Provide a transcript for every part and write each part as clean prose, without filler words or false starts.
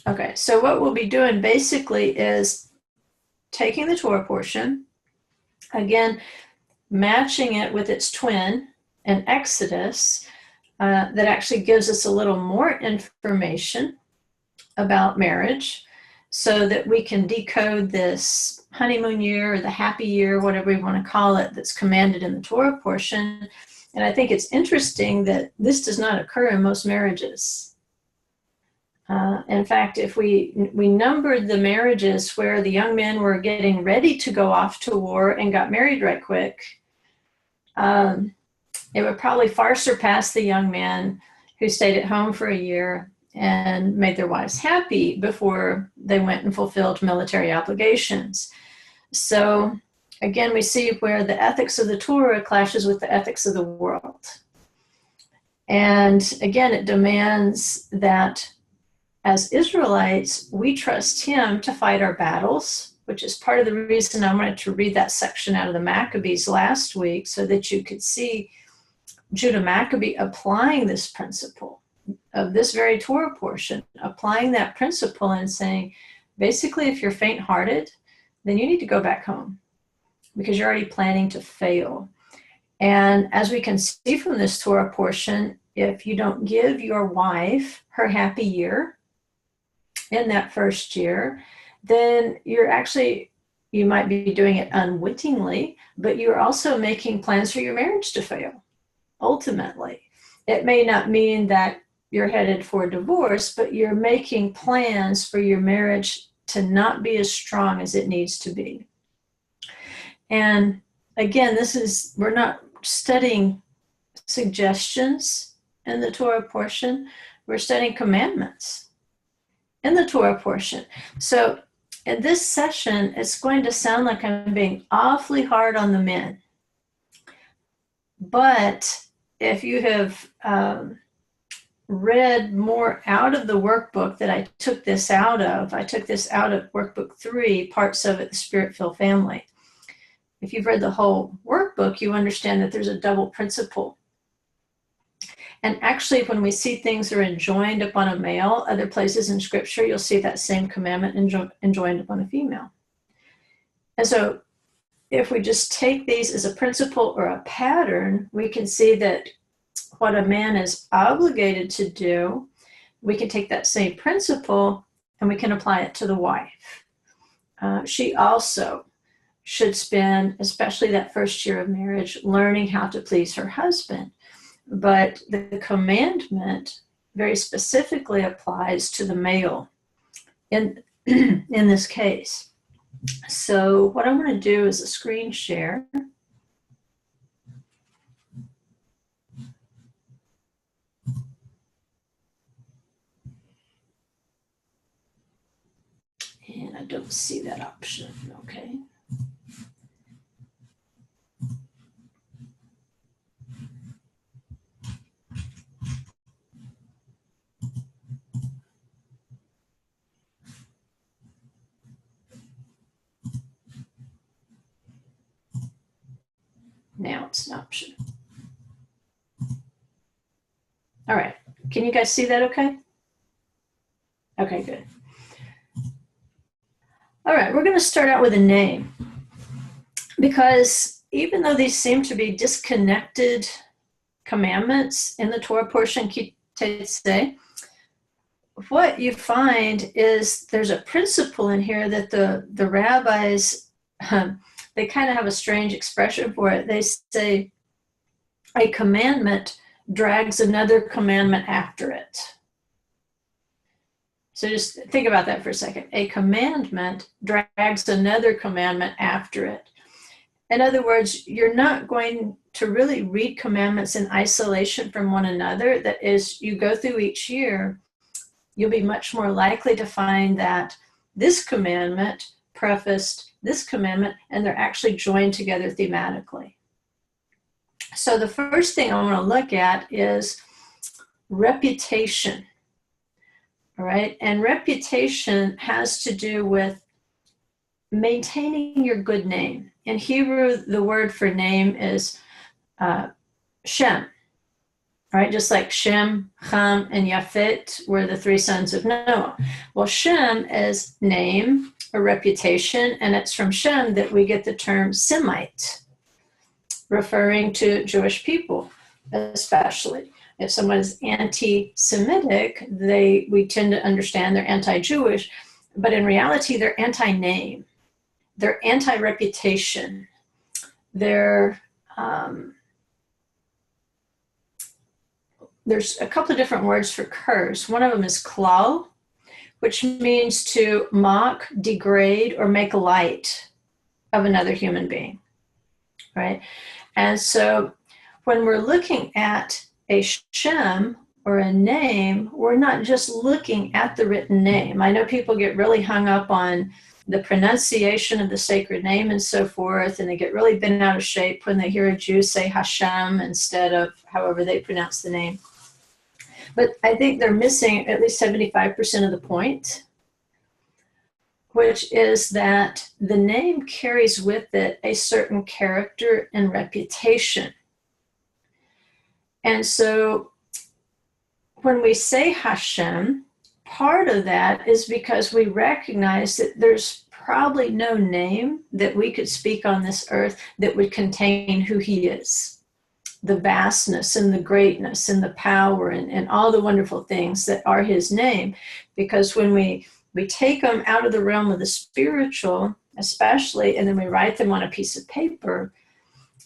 Okay, so what we'll be doing basically is taking the Torah portion, again, matching it with its twin in Exodus, that actually gives us a little more information about marriage so that we can decode this honeymoon year or the happy year, whatever we want to call it, that's commanded in the Torah portion. And I think it's interesting that this does not occur in most marriages. In fact, if we numbered the marriages where the young men were getting ready to go off to war and got married right quick, it would probably far surpass the young men who stayed at home for a year and made their wives happy before they went and fulfilled military obligations. So again, we see where the ethics of the Torah clashes with the ethics of the world. And again, it demands that as Israelites, we trust him to fight our battles, which is part of the reason I wanted to read that section out of the Maccabees last week, so that you could see Judah Maccabee applying this principle of this very Torah portion, applying that principle and saying, basically, if you're faint-hearted, then you need to go back home because you're already planning to fail. And as we can see from this Torah portion, if you don't give your wife her happy year in that first year, then you might be doing it unwittingly, but you're also making plans for your marriage to fail. Ultimately, it may not mean that you're headed for divorce, but you're making plans for your marriage to not be as strong as it needs to be. And again, we're not studying suggestions in the Torah portion, we're studying commandments in the Torah portion. So in this session, it's going to sound like I'm being awfully hard on the men. But if you have read more out of the workbook that I took this out of workbook 3, parts of it, the Spirit-Filled Family. If you've read the whole workbook, you understand that there's a double principle. And actually, when we see things are enjoined upon a male, other places in Scripture, you'll see that same commandment enjoined upon a female. And so if we just take these as a principle or a pattern, we can see that what a man is obligated to do, we can take that same principle and we can apply it to the wife. She also should spend, especially that first year of marriage, learning how to please her husband. But the commandment very specifically applies to the male in this case. So what I'm going to do is a screen share. And I don't see that option. Okay. Now it's an option. All right. Can you guys see that okay? Okay, good. All right, we're going to start out with a name, because even though these seem to be disconnected commandments in the Torah portion, Teitze, what you find is there's a principle in here that the rabbis, they kind of have a strange expression for it. They say a commandment drags another commandment after it. So just think about that for a second. A commandment drags another commandment after it. In other words, you're not going to really read commandments in isolation from one another. That is, you go through each year, you'll be much more likely to find that this commandment prefaced this commandment, and they're actually joined together thematically. So the first thing I want to look at is reputation. All right, and reputation has to do with maintaining your good name. In Hebrew, the word for name is Shem. right? Just like Shem, Ham, and Yafet were the three sons of Noah. Well, Shem is name or reputation, and it's from Shem that we get the term Semite, referring to Jewish people, especially. If someone is anti-Semitic, we tend to understand they're anti-Jewish, but in reality, they're anti-name, they're anti-reputation, they're there's a couple of different words for curse. One of them is klal, which means to mock, degrade, or make light of another human being, right? And so when we're looking at a Shem or a name, we're not just looking at the written name. I know people get really hung up on the pronunciation of the sacred name and so forth, and they get really bent out of shape when they hear a Jew say Hashem instead of however they pronounce the name. But I think they're missing at least 75% of the point, which is that the name carries with it a certain character and reputation. And so when we say Hashem, part of that is because we recognize that there's probably no name that we could speak on this earth that would contain who he is. The vastness and the greatness and the power and all the wonderful things that are his name. Because when we take them out of the realm of the spiritual, especially, and then we write them on a piece of paper,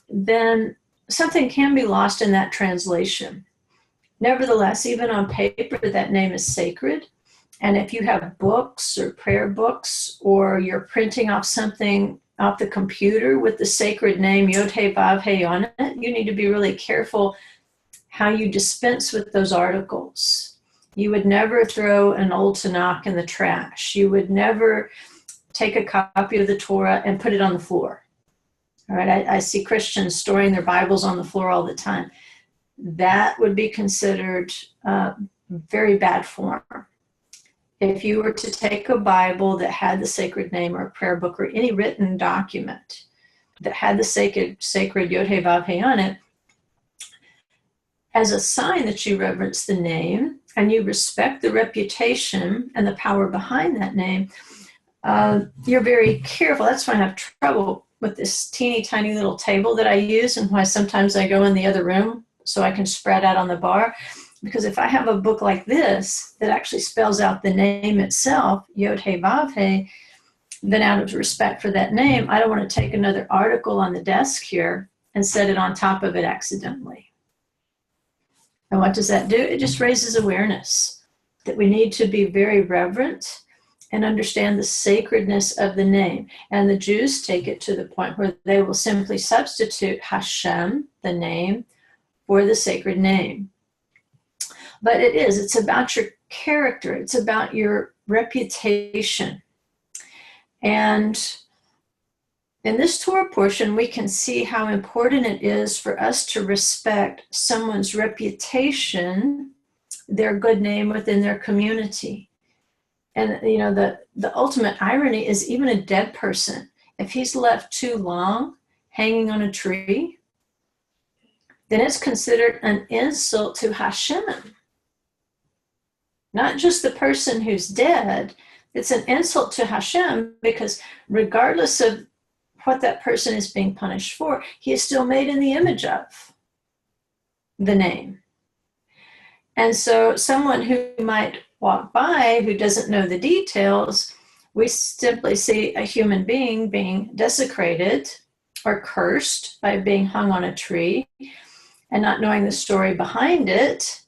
then something can be lost in that translation. Nevertheless, even on paper, that name is sacred. And if you have books or prayer books, or you're printing off something off the computer with the sacred name Yod He Vav He on it, you need to be really careful how you dispense with those articles. You would never throw an old Tanakh in the trash. You would never take a copy of the Torah and put it on the floor. All right, I see Christians storing their Bibles on the floor all the time. That would be considered very bad form. If you were to take a Bible that had the sacred name, or a prayer book, or any written document that had the sacred Yod He Vav He on it, as a sign that you reverence the name and you respect the reputation and the power behind that name, you're very careful. That's why I have trouble with this teeny tiny little table that I use, and why sometimes I go in the other room so I can spread out on the bar. Because if I have a book like this that actually spells out the name itself, Yod He Vav He, then out of respect for that name, I don't want to take another article on the desk here and set it on top of it accidentally. And what does that do? It just raises awareness that we need to be very reverent and understand the sacredness of the name. And the Jews take it to the point where they will simply substitute Hashem, the name, for the sacred name. But it's about your character. It's about your reputation. And in this Torah portion, we can see how important it is for us to respect someone's reputation, their good name within their community. And, the ultimate irony is even a dead person, if he's left too long hanging on a tree, then it's considered an insult to Hashem. Not just the person who's dead, it's an insult to Hashem, because regardless of what that person is being punished for, he is still made in the image of the name. And so someone who might walk by who doesn't know the details, we simply see a human being being desecrated or cursed by being hung on a tree, and not knowing the story behind it.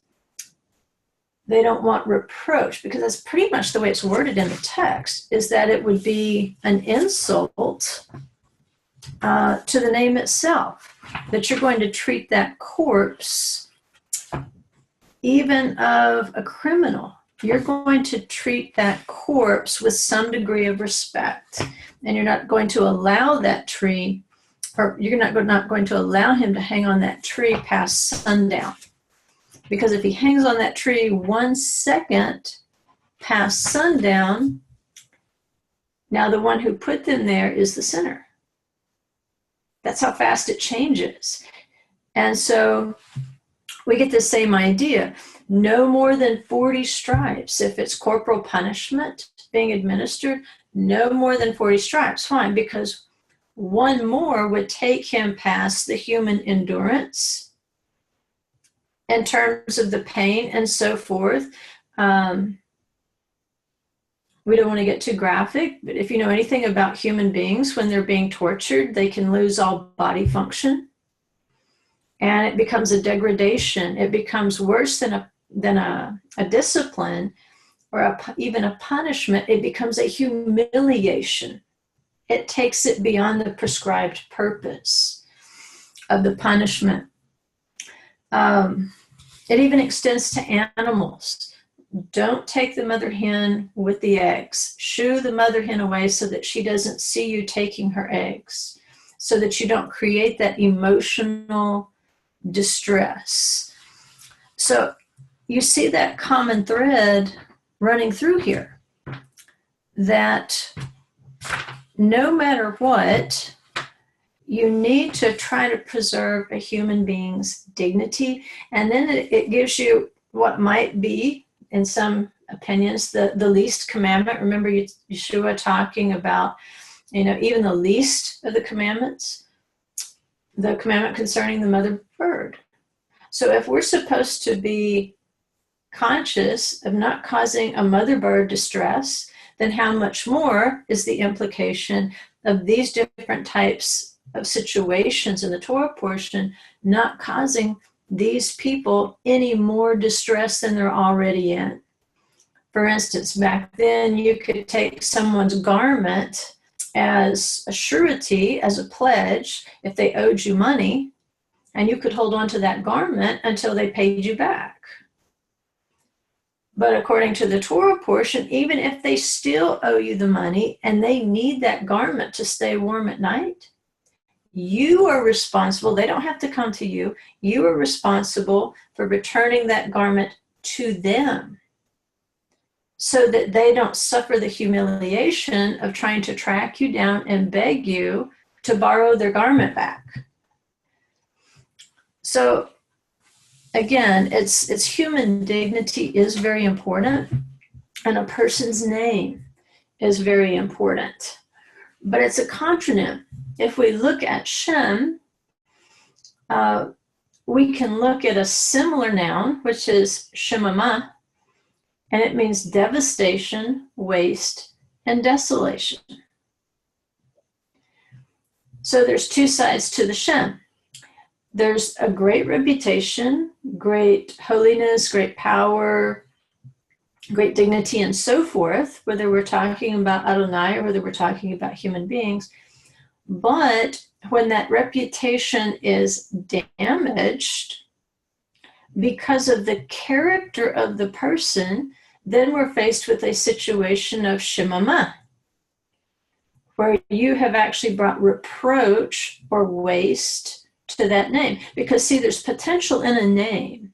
They don't want reproach, because that's pretty much the way it's worded in the text, is that it would be an insult to the name itself, that you're going to treat that corpse, even of a criminal, you're going to treat that corpse with some degree of respect, and you're not going to allow that tree, or you're not going to allow him to hang on that tree past sundown. Because if he hangs on that tree 1 second past sundown, now the one who put them there is the sinner. That's how fast it changes. And so we get the same idea. No more than 40 stripes. If it's corporal punishment being administered, no more than 40 stripes. Fine, because one more would take him past the human endurance in terms of the pain and so forth. We don't want to get too graphic, but if you know anything about human beings, when they're being tortured, they can lose all body function. And it becomes a degradation. It becomes worse than a discipline or even a punishment. It becomes a humiliation. It takes it beyond the prescribed purpose of the punishment. It even extends to animals. Don't take the mother hen with the eggs. Shoo the mother hen away so that she doesn't see you taking her eggs, so that you don't create that emotional distress. So you see that common thread running through here, that no matter what, you need to try to preserve a human being's dignity. And then it gives you what might be, in some opinions, the least commandment. Remember Yeshua talking about, even the least of the commandments, the commandment concerning the mother bird. So if we're supposed to be conscious of not causing a mother bird distress, then how much more is the implication of these different types of situations in the Torah portion not causing these people any more distress than they're already in. For instance, back then you could take someone's garment as a surety, as a pledge, if they owed you money, and you could hold on to that garment until they paid you back. But according to the Torah portion, even if they still owe you the money and they need that garment to stay warm at night, you are responsible. They don't have to come to you. You are responsible for returning that garment to them so that they don't suffer the humiliation of trying to track you down and beg you to borrow their garment back. So again, it's human dignity is very important, and a person's name is very important. But it's a contronym. If we look at Shem, we can look at a similar noun, which is Shemama, and it means devastation, waste, and desolation. So there's two sides to the Shem. There's a great reputation, great holiness, great power, great dignity, and so forth, whether we're talking about Adonai or whether we're talking about human beings. But when that reputation is damaged because of the character of the person, then we're faced with a situation of shemama, where you have actually brought reproach or waste to that name. Because see, there's potential in a name.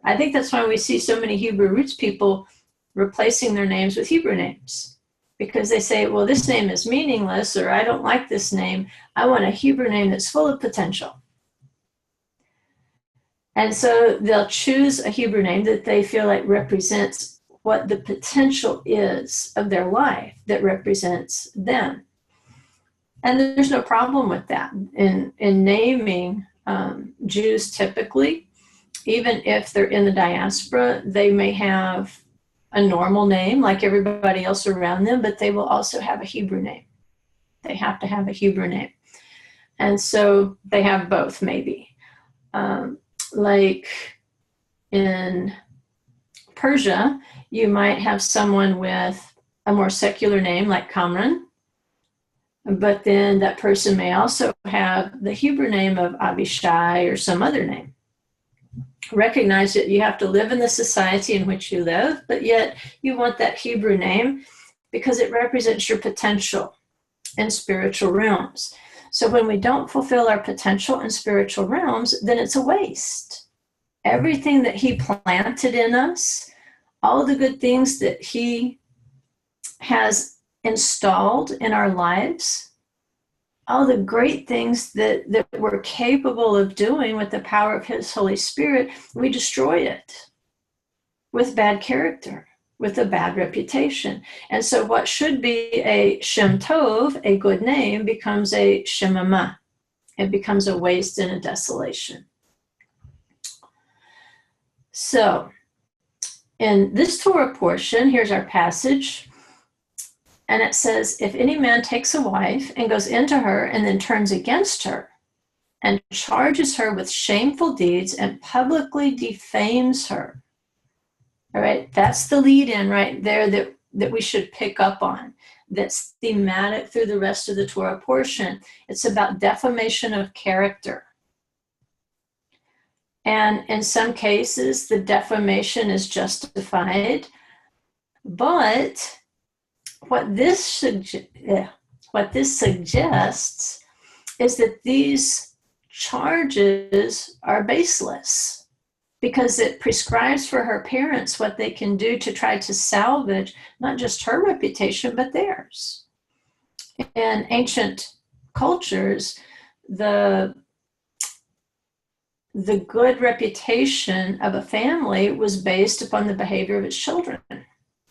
I think that's why we see so many Hebrew roots people replacing their names with Hebrew names. Because they say, well, this name is meaningless, or I don't like this name. I want a Hebrew name that's full of potential. And so they'll choose a Hebrew name that they feel like represents what the potential is of their life, that represents them. And there's no problem with that. In naming Jews typically, even if they're in the diaspora, they may have a normal name like everybody else around them, but they will also have a Hebrew name. They have to have a Hebrew name. And so they have both, maybe. Like in Persia, you might have someone with a more secular name like Kamran, but then that person may also have the Hebrew name of Abishai or some other name. Recognize that you have to live in the society in which you live, but yet you want that Hebrew name because it represents your potential in spiritual realms. So when we don't fulfill our potential in spiritual realms, then it's a waste. Everything that he planted in us, all the good things that he has installed in our lives, all the great things that we're capable of doing with the power of his Holy Spirit, we destroy it with bad character, with a bad reputation. And so what should be a Shem Tov, a good name, becomes a Shemama. It becomes a waste and a desolation. So in this Torah portion, here's our passage. And it says, if any man takes a wife and goes into her and then turns against her and charges her with shameful deeds and publicly defames her. All right, that's the lead in right there that we should pick up on. That's thematic through the rest of the Torah portion. It's about defamation of character. And in some cases, the defamation is justified. But what this suggests is that these charges are baseless, because it prescribes for her parents what they can do to try to salvage not just her reputation, but theirs. In ancient cultures, the good reputation of a family was based upon the behavior of its children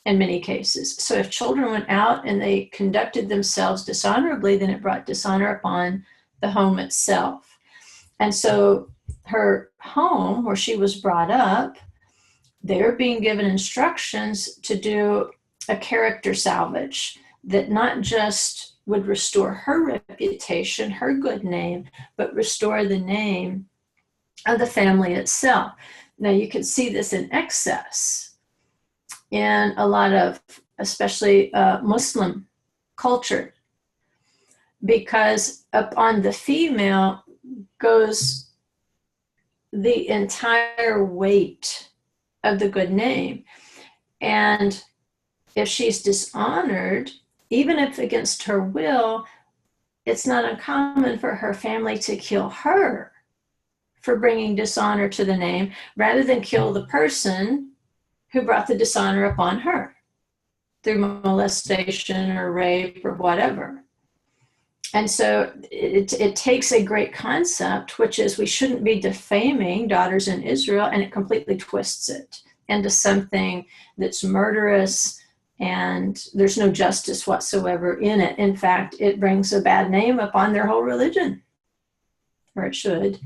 in many cases. So if children went out and they conducted themselves dishonorably, then it brought dishonor upon the home itself. And so her home, where she was brought up, they're being given instructions to do a character salvage that not just would restore her reputation, her good name, but restore the name of the family itself. Now, you can see this in excess in a lot of, especially Muslim culture, because upon the female goes the entire weight of the good name. And if she's dishonored, even if against her will, it's not uncommon for her family to kill her for bringing dishonor to the name, rather than kill the person who brought the dishonor upon her through molestation or rape or whatever. And so it takes a great concept, which is we shouldn't be defaming daughters in Israel, and it completely twists it into something that's murderous, and there's no justice whatsoever in it. In fact, it brings a bad name upon their whole religion, or it should.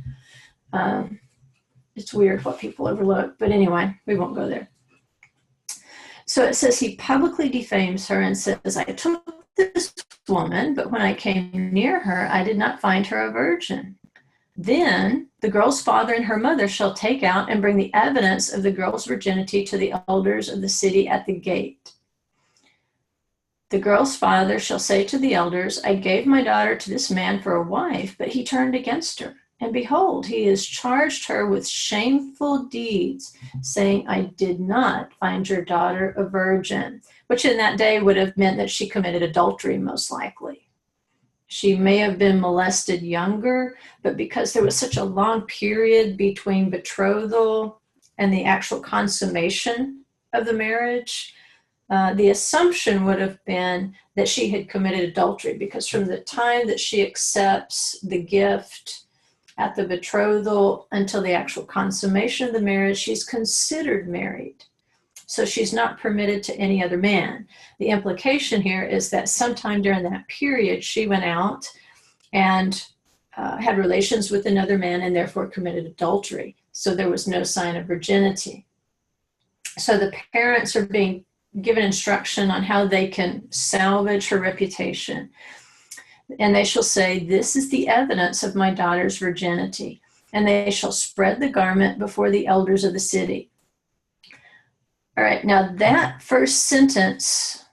It's weird what people overlook, but anyway, we won't go there. So it says he publicly defames her and says, I took this woman, but when I came near her, I did not find her a virgin. Then the girl's father and her mother shall take out and bring the evidence of the girl's virginity to the elders of the city at the gate. The girl's father shall say to the elders, I gave my daughter to this man for a wife, but he turned against her. And behold, he has charged her with shameful deeds, saying, I did not find your daughter a virgin, which in that day would have meant that she committed adultery, most likely. She may have been molested younger, but because there was such a long period between betrothal and the actual consummation of the marriage, the assumption would have been that she had committed adultery, because from the time that she accepts the gift at the betrothal until the actual consummation of the marriage, she's considered married. So she's not permitted to any other man. The implication here is that sometime during that period, she went out and had relations with another man and therefore committed adultery. So there was no sign of virginity. So the parents are being given instruction on how they can salvage her reputation. And they shall say, this is the evidence of my daughter's virginity. And they shall spread the garment before the elders of the city. All right, now that first sentence,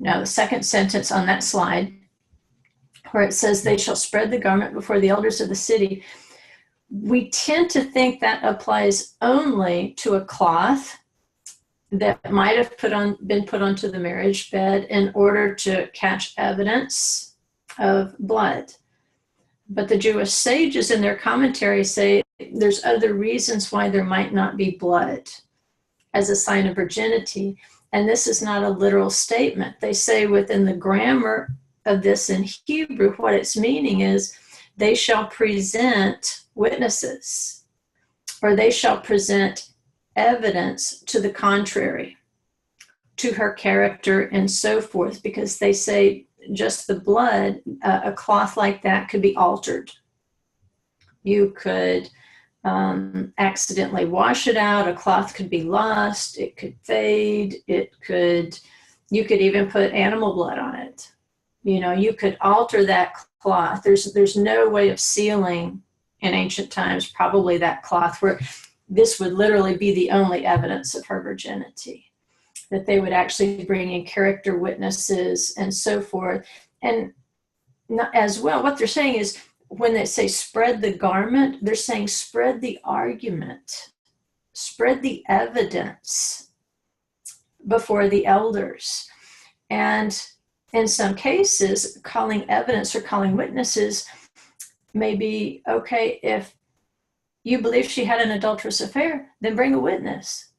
now the second sentence on that slide, where it says they shall spread the garment before the elders of the city, we tend to think that applies only to a cloth that might have been put onto the marriage bed in order to catch evidence of blood. But the Jewish sages in their commentary say there's other reasons why there might not be blood as a sign of virginity. And this is not a literal statement. They say within the grammar of this in Hebrew, what it's meaning is they shall present witnesses, or they shall present evidence to the contrary, to her character and so forth, because they say just the blood, a cloth like that could be altered. You could accidentally wash it out. A cloth could be lost. It could fade. You could even put animal blood on it. You could alter that cloth. There's no way of sealing in ancient times, probably that cloth, where this would literally be the only evidence of her virginity, that they would actually bring in character witnesses and so forth. And as well, what they're saying is, when they say spread the garment, they're saying spread the argument, spread the evidence before the elders. And in some cases, calling evidence or calling witnesses may be, okay, if you believe she had an adulterous affair, then bring a witness.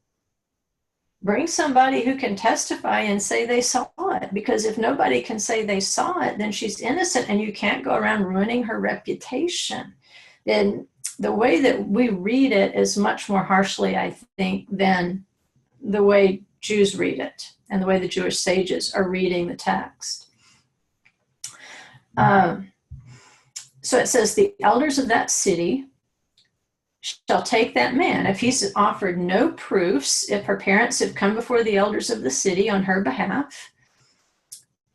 Bring somebody who can testify and say they saw it, because if nobody can say they saw it, then she's innocent, and you can't go around ruining her reputation. And the way that we read it is much more harshly, I think, than the way Jews read it and the way the Jewish sages are reading the text. So it says, the elders of that city shall take that man, if he's offered no proofs, if her parents have come before the elders of the city on her behalf,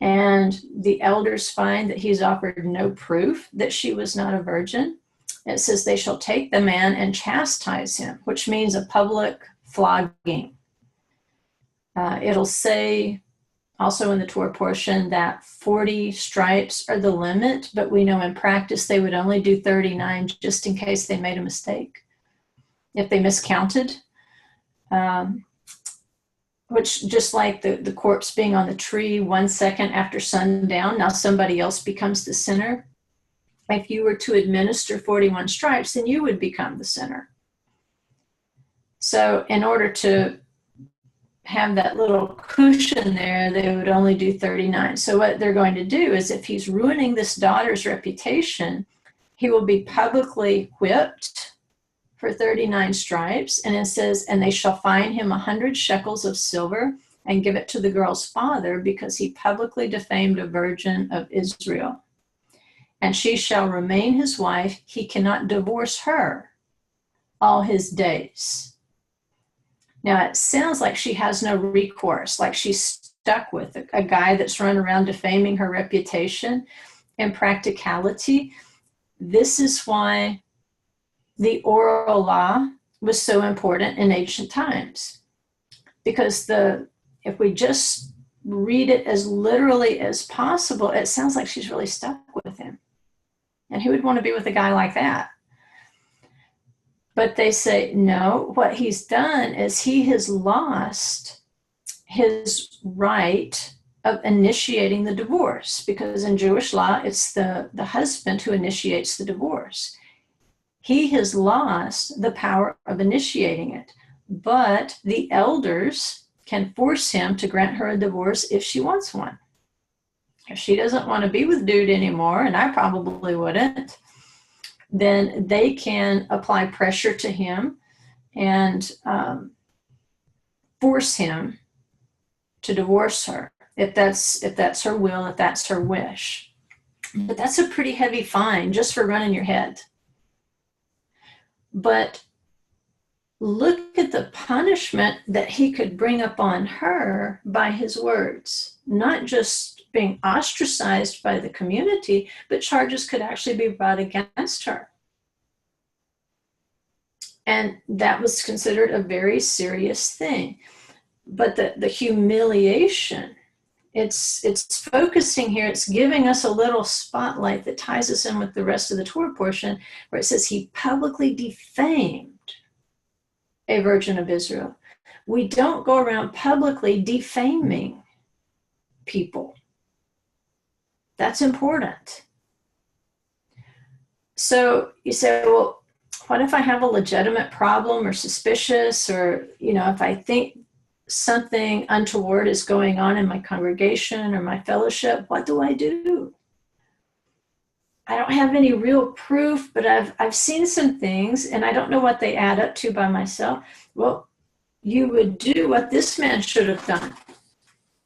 and the elders find that he's offered no proof that she was not a virgin, it says they shall take the man and chastise him, which means a public flogging. It'll say also in the Torah portion that 40 stripes are the limit, but we know in practice they would only do 39 just in case they made a mistake, if they miscounted. Which, just like the corpse being on the tree 1 second after sundown, now somebody else becomes the sinner. If you were to administer 41 stripes, then you would become the sinner. So in order to have that little cushion there, they would only do 39. So what they're going to do is, if he's ruining this daughter's reputation, he will be publicly whipped for 39 stripes. And it says, and they shall fine him 100 shekels of silver and give it to the girl's father, because he publicly defamed a virgin of Israel. And she shall remain his wife. He cannot divorce her all his days. Now, it sounds like she has no recourse, like she's stuck with a guy that's run around defaming her reputation. In practicality, this is why the oral law was so important in ancient times. Because if we just read it as literally as possible, it sounds like she's really stuck with him. And who would want to be with a guy like that? But they say, no, what he's done is he has lost his right of initiating the divorce, because in Jewish law, it's the husband who initiates the divorce. He has lost the power of initiating it, but the elders can force him to grant her a divorce if she wants one. If she doesn't want to be with dude anymore, and I probably wouldn't, then they can apply pressure to him and force him to divorce her, if that's her will, if that's her wish. But that's a pretty heavy fine just for running your head. But look at the punishment that he could bring upon her by his words, not just being ostracized by the community, but charges could actually be brought against her. And that was considered a very serious thing. But the humiliation, it's focusing here, it's giving us a little spotlight that ties us in with the rest of the Torah portion, where it says he publicly defamed a virgin of Israel. We don't go around publicly defaming people. That's important. So you say, well, what if I have a legitimate problem or suspicious, or, if I think something untoward is going on in my congregation or my fellowship, what do I do? I don't have any real proof, but I've seen some things and I don't know what they add up to by myself. Well, you would do what this man should have done.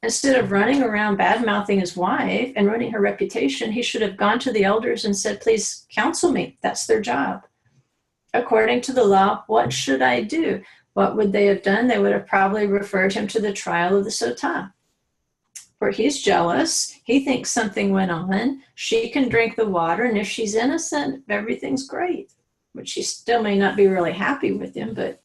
Instead of running around bad-mouthing his wife and ruining her reputation, he should have gone to the elders and said, please counsel me. That's their job. According to the law, what should I do? What would they have done? They would have probably referred him to the trial of the sotah, where he's jealous. He thinks something went on. She can drink the water, and if she's innocent, everything's great. But she still may not be really happy with him, but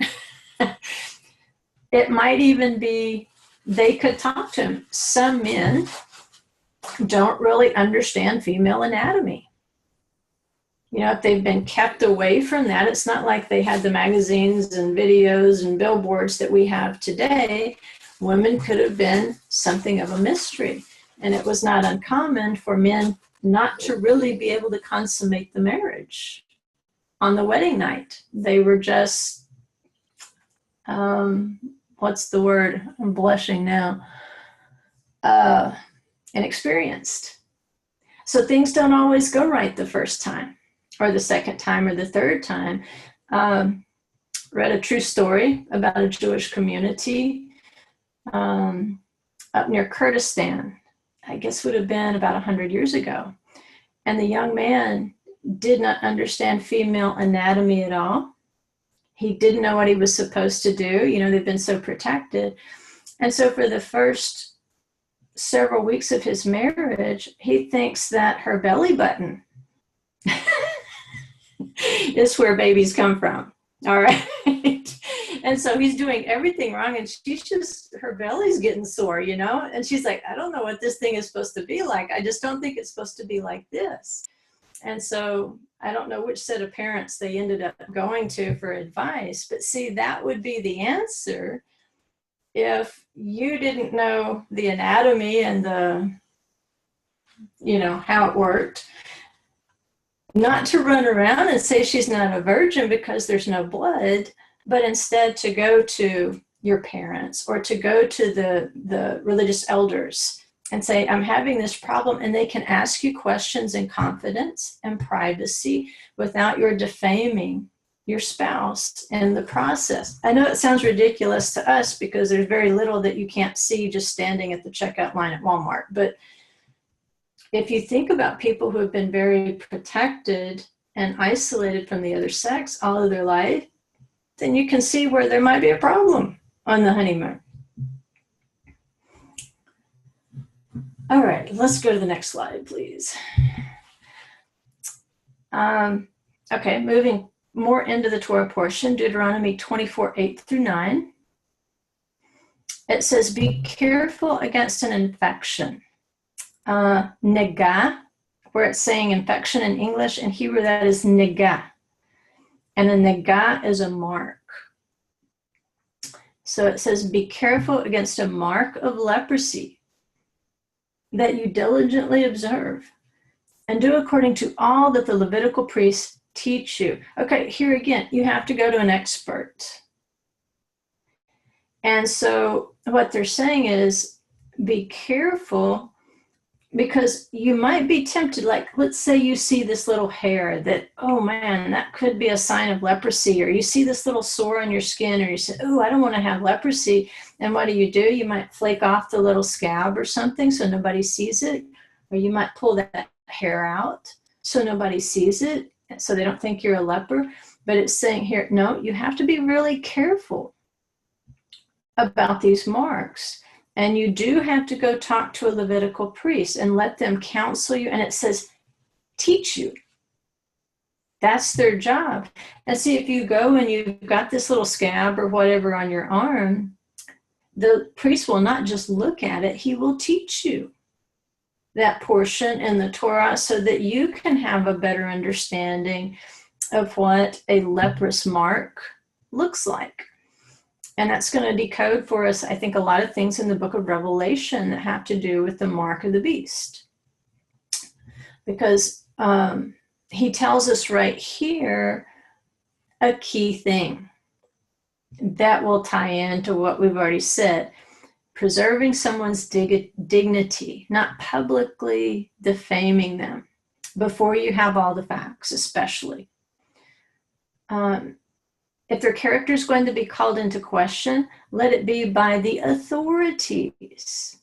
it might even be they could talk to him. Some men don't really understand female anatomy. You know, if they've been kept away from that, it's not like they had the magazines and videos and billboards that we have today. Women could have been something of a mystery. And it was not uncommon for men not to really be able to consummate the marriage on the wedding night. They were just, what's the word? I'm blushing now. Inexperienced. So things don't always go right the first time, or the second time, or the third time. Read a true story about a Jewish community up near Kurdistan. I guess would have been about 100 years ago. And the young man did not understand female anatomy at all. He didn't know what he was supposed to do. You know, they've been so protected. And so for the first several weeks of his marriage, he thinks that her belly button is where babies come from. All right. And so he's doing everything wrong, and she's just, her belly's getting sore, you know? And she's like, I don't know what this thing is supposed to be like. I just don't think it's supposed to be like this. And so I don't know which set of parents they ended up going to for advice, but see, that would be the answer if you didn't know the anatomy and the, you know, how it worked. Not to run around and say she's not a virgin because there's no blood, but instead to go to your parents or to go to the religious elders and say, I'm having this problem, and they can ask you questions in confidence and privacy without your defaming your spouse in the process. I know it sounds ridiculous to us because there's very little that you can't see just standing at the checkout line at Walmart, but if you think about people who have been very protected and isolated from the other sex all of their life, then you can see where there might be a problem on the honeymoon. All right, let's go to the next slide, please. Okay, moving more into the Torah portion, Deuteronomy 24:8-9. It says, be careful against an infection. Nega, where it's saying infection in English, in Hebrew that is nega. And a nega is a mark. So it says, be careful against a mark of leprosy that you diligently observe and do according to all that the Levitical priests teach you. Okay, here again, you have to go to an expert. And so what they're saying is, be careful, because you might be tempted, like, let's say you see this little hair that, oh man, that could be a sign of leprosy, or you see this little sore on your skin, or you say, oh, I don't want to have leprosy. And what do? You might flake off the little scab or something so nobody sees it, or you might pull that hair out so nobody sees it, so they don't think you're a leper. But it's saying here, no, you have to be really careful about these marks. And you do have to go talk to a Levitical priest and let them counsel you. And it says, teach you. That's their job. And see, if you go and you've got this little scab or whatever on your arm, the priest will not just look at it, he will teach you that portion in the Torah so that you can have a better understanding of what a leprous mark looks like. And that's going to decode for us, I think, a lot of things in the book of Revelation that have to do with the mark of the beast. Because he tells us right here a key thing. that will tie into what we've already said. Preserving someone's dignity, not publicly defaming them before you have all the facts, especially. If their character is going to be called into question, let it be by the authorities.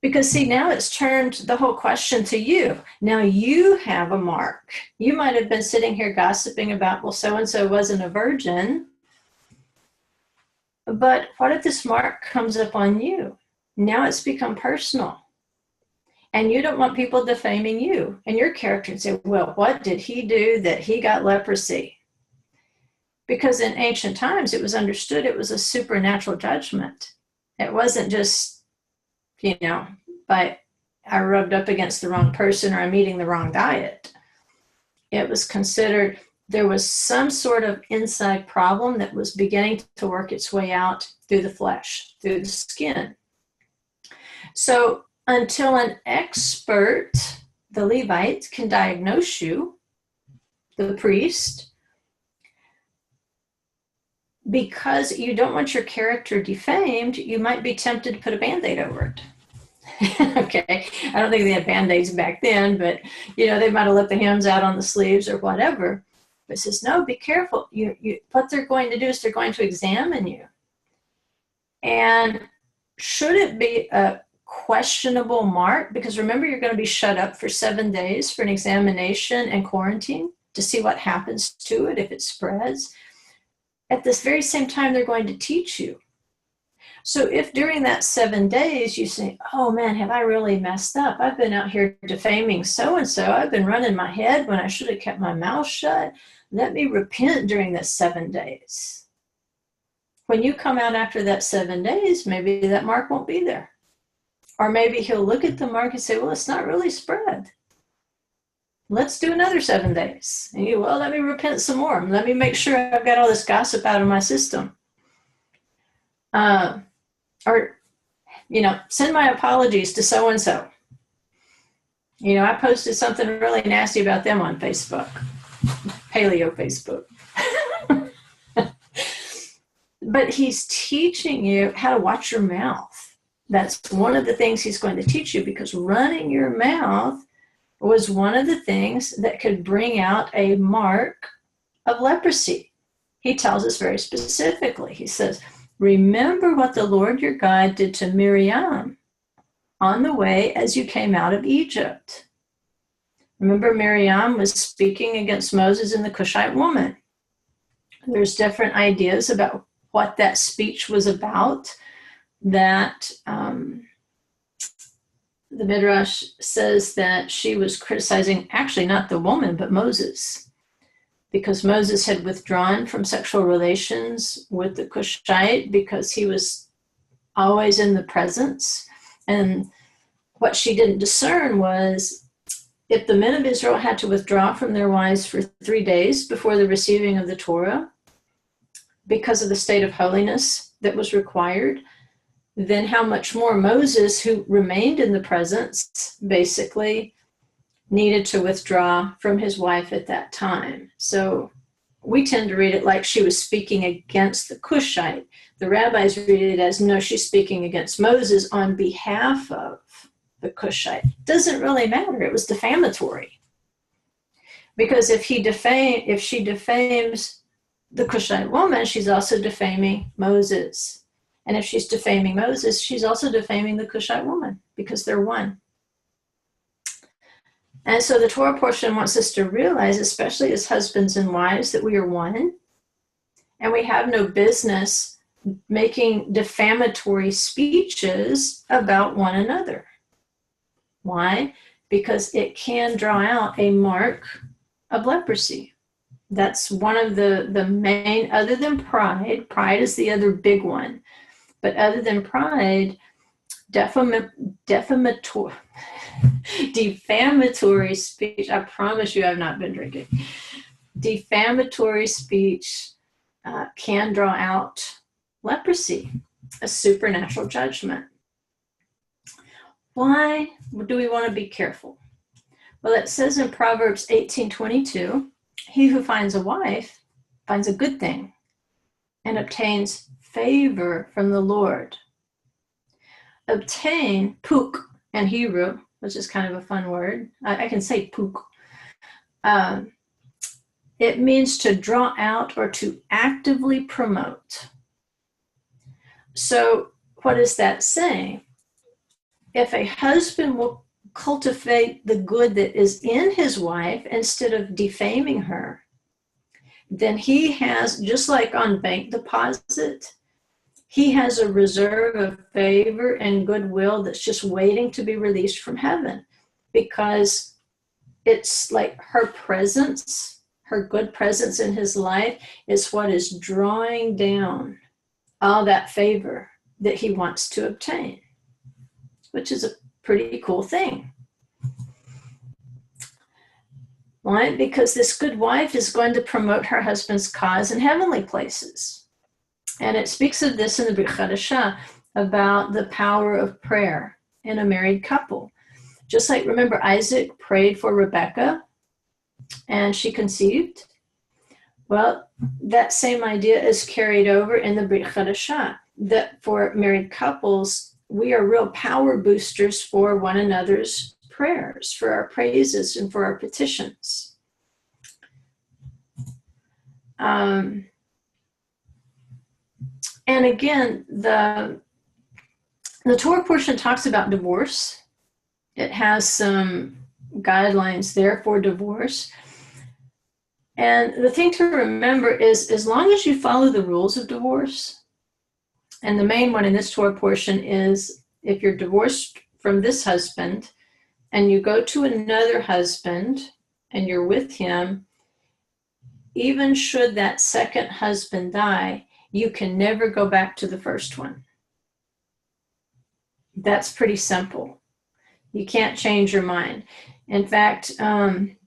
Because see, now it's turned the whole question to you. Now you have a mark. You might have been sitting here gossiping about, well, so-and-so wasn't a virgin. But what if this mark comes up on you? Now it's become personal. And you don't want people defaming you and your character and say, well, what did he do that he got leprosy? Because in ancient times, it was understood it was a supernatural judgment. It wasn't just, but I rubbed up against the wrong person or I'm eating the wrong diet. It was considered there was some sort of inside problem that was beginning to work its way out through the flesh, through the skin. So until an expert, the Levite, can diagnose you, the priest, because you don't want your character defamed, you might be tempted to put a Band-Aid over it. Okay, I don't think they had Band-Aids back then, but they might have let the hems out on the sleeves or whatever. But it says, no, be careful. What they're going to do is they're going to examine you. And should it be a questionable mark? Because remember, you're going to be shut up for 7 days for an examination and quarantine to see what happens to it if it spreads. At this very same time, they're going to teach you. So if during that 7 days you say, oh man, have I really messed up? I've been out here defaming so-and-so. I've been running my head when I should have kept my mouth shut. Let me repent during this 7 days. When you come out after that 7 days, maybe that mark won't be there. Or maybe he'll look at the mark and say, well, it's not really spread. Let's do another 7 days. And let me repent some more. Let me make sure I've got all this gossip out of my system. Send my apologies to so-and-so. I posted something really nasty about them on Facebook, paleo Facebook. But he's teaching you how to watch your mouth. That's one of the things he's going to teach you, because running your mouth was one of the things that could bring out a mark of leprosy. He tells us very specifically. He says, remember what the Lord your God did to Miriam on the way as you came out of Egypt. Remember, Miriam was speaking against Moses and the Cushite woman. There's different ideas about what that speech was about. That the Midrash says that she was criticizing, actually not the woman, but Moses, because Moses had withdrawn from sexual relations with the Cushite because he was always in the presence. And what she didn't discern was, if the men of Israel had to withdraw from their wives for 3 days before the receiving of the Torah, because of the state of holiness that was required, then how much more Moses, who remained in the presence, basically needed to withdraw from his wife at that time. So we tend to read it like she was speaking against the Cushite. The rabbis read it as, no, she's speaking against Moses on behalf of the Cushite. Doesn't really matter. It was defamatory. Because if she defames the Cushite woman, she's also defaming Moses. And if she's defaming Moses, she's also defaming the Cushite woman, because they're one. And so the Torah portion wants us to realize, especially as husbands and wives, that we are one. And we have no business making defamatory speeches about one another. Why? Because it can draw out a mark of leprosy. That's one of the main, other than pride. Pride is the other big one. But other than pride, defamatory speech, I promise you I've not been drinking. Defamatory speech can draw out leprosy, a supernatural judgment. Why do we want to be careful? Well, it says in Proverbs 18:22, he who finds a wife finds a good thing and obtains favor from the Lord. Obtain, puk, in Hebrew, which is kind of a fun word. I can say puk. It means to draw out or to actively promote. So what is that saying? If a husband will cultivate the good that is in his wife instead of defaming her, then he has, just like on bank deposit, he has a reserve of favor and goodwill that's just waiting to be released from heaven, because it's like her presence, her good presence in his life is what is drawing down all that favor that he wants to obtain, which is a pretty cool thing. Why? Because this good wife is going to promote her husband's cause in heavenly places. And it speaks of this in the Brit Chadashah about the power of prayer in a married couple. Just like, remember, Isaac prayed for Rebekah and she conceived? Well, that same idea is carried over in the Brit Chadashah, that for married couples, we are real power boosters for one another's prayers, for our praises and for our petitions. And again, the Torah portion talks about divorce. It has some guidelines there for divorce. And the thing to remember is, as long as you follow the rules of divorce, and the main one in this Torah portion is, if you're divorced from this husband and you go to another husband and you're with him, even should that second husband die, you can never go back to the first one. That's pretty simple. You can't change your mind. In fact,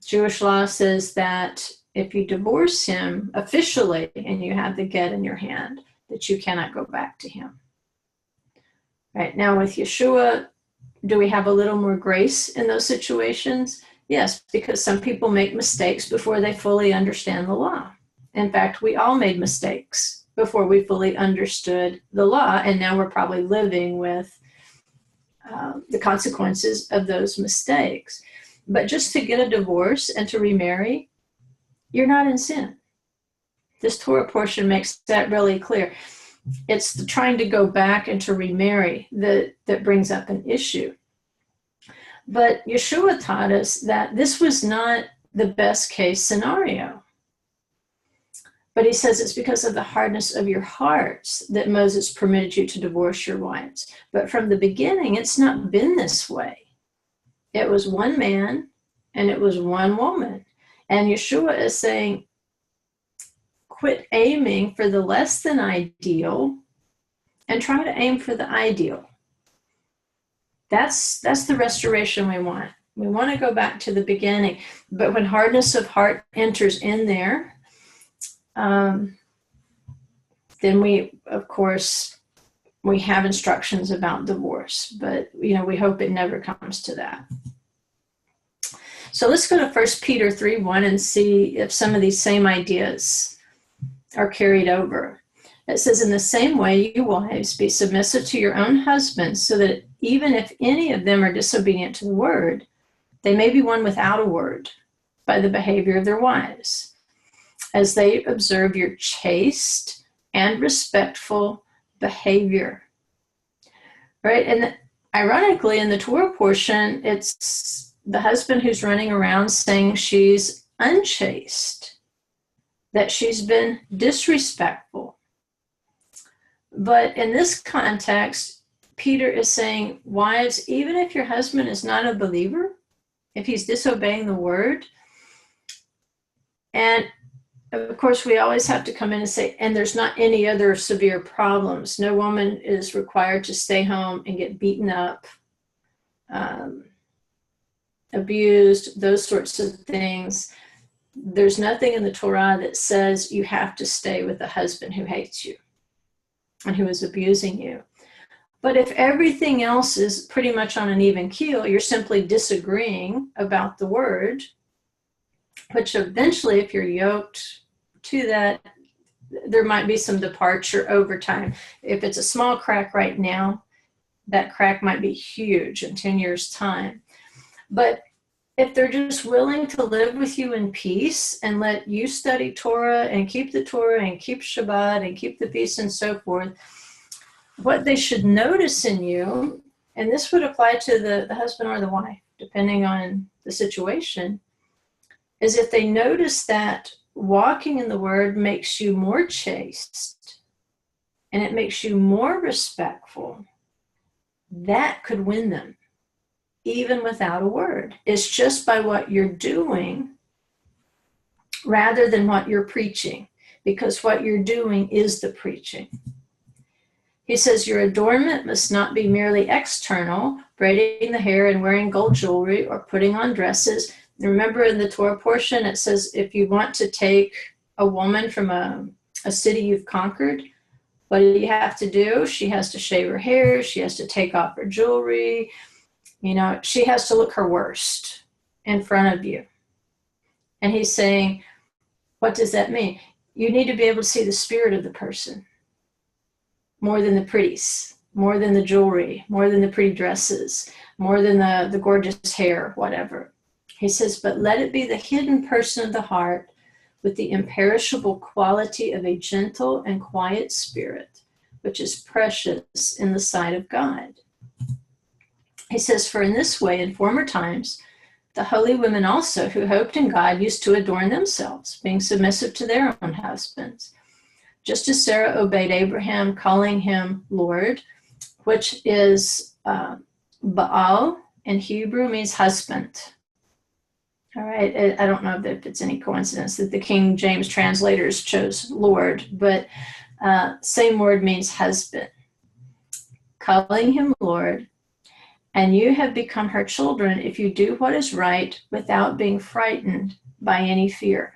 Jewish law says that if you divorce him officially and you have the get in your hand, that you cannot go back to him. Right now with Yeshua, do we have a little more grace in those situations? Yes, because some people make mistakes before they fully understand the law. In fact, we all made mistakes before we fully understood the law, and now we're probably living with the consequences of those mistakes. But just to get a divorce and to remarry, you're not in sin. This Torah portion makes that really clear. It's the trying to go back and to remarry that brings up an issue. But Yeshua taught us that this was not the best case scenario. But he says it's because of the hardness of your hearts that Moses permitted you to divorce your wives. But from the beginning, it's not been this way. It was one man and it was one woman. And Yeshua is saying, quit aiming for the less than ideal and try to aim for the ideal. That's the restoration we want. We want to go back to the beginning. But when hardness of heart enters in there, then we, of course, we have instructions about divorce, but we hope it never comes to that. So let's go to 1 Peter 3:1 and see if some of these same ideas are carried over. It says, in the same way, you wives, be submissive to your own husbands, so that even if any of them are disobedient to the word, they may be won without a word by the behavior of their wives, as they observe your chaste and respectful behavior. Right? And ironically, in the Torah portion, it's the husband who's running around saying she's unchaste, that she's been disrespectful. But in this context, Peter is saying, wives, even if your husband is not a believer, if he's disobeying the word, and of course, we always have to come in and say, and there's not any other severe problems. No woman is required to stay home and get beaten up, abused, those sorts of things. There's nothing in the Torah that says you have to stay with a husband who hates you and who is abusing you. But if everything else is pretty much on an even keel, you're simply disagreeing about the word, which eventually, if you're yoked to that, there might be some departure over time. If it's a small crack right now, that crack might be huge in 10 years' time. But if they're just willing to live with you in peace and let you study Torah and keep the Torah and keep Shabbat and keep the peace and so forth, what they should notice in you, and this would apply to the husband or the wife, depending on the situation, is if they notice that walking in the Word makes you more chaste and it makes you more respectful, that could win them, even without a word. It's just by what you're doing rather than what you're preaching, because what you're doing is the preaching. He says your adornment must not be merely external, braiding the hair and wearing gold jewelry or putting on dresses. Remember in the Torah portion, it says if you want to take a woman from a city you've conquered, what do you have to do? She has to shave her hair. She has to take off her jewelry. You know, she has to look her worst in front of you. And he's saying, what does that mean? You need to be able to see the spirit of the person more than the pretties, more than the jewelry, more than the pretty dresses, more than the gorgeous hair, whatever. He says, but let it be the hidden person of the heart with the imperishable quality of a gentle and quiet spirit, which is precious in the sight of God. He says, for in this way, in former times, the holy women also who hoped in God used to adorn themselves, being submissive to their own husbands. Just as Sarah obeyed Abraham, calling him Lord, which is Baal in Hebrew means husband. All right, I don't know if it's any coincidence that the King James translators chose Lord, but same word means husband. Calling him Lord, and you have become her children if you do what is right without being frightened by any fear.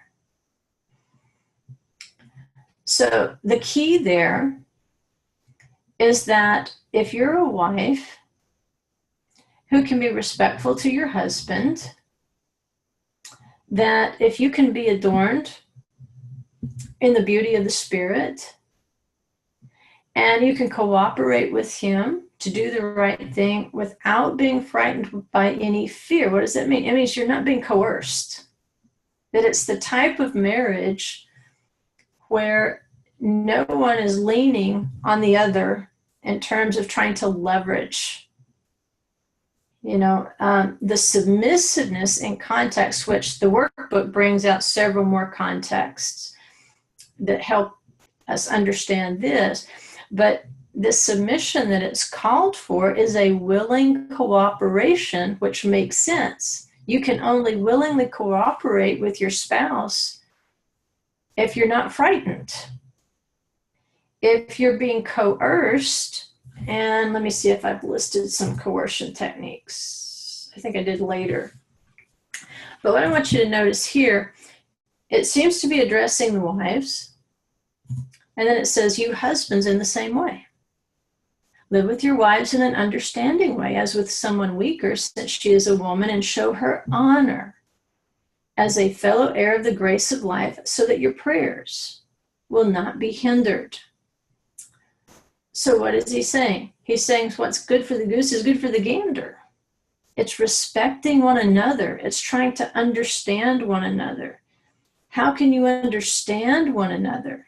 So the key there is that if you're a wife who can be respectful to your husband, that if you can be adorned in the beauty of the Spirit and you can cooperate with him to do the right thing without being frightened by any fear. What does that mean? It means you're not being coerced. That it's the type of marriage where no one is leaning on the other in terms of trying to leverage. You know, the submissiveness in context, which the workbook brings out several more contexts that help us understand this. But this submission that it's called for is a willing cooperation, which makes sense. You can only willingly cooperate with your spouse if you're not frightened. If you're being coerced, and let me see if I've listed some coercion techniques. I think I did later. But what I want you to notice here, it seems to be addressing the wives. And then it says, you husbands in the same way. Live with your wives in an understanding way, as with someone weaker, since she is a woman, and show her honor as a fellow heir of the grace of life, so that your prayers will not be hindered. So what is he saying? He's saying what's good for the goose is good for the gander. It's respecting one another. It's trying to understand one another. How can you understand one another?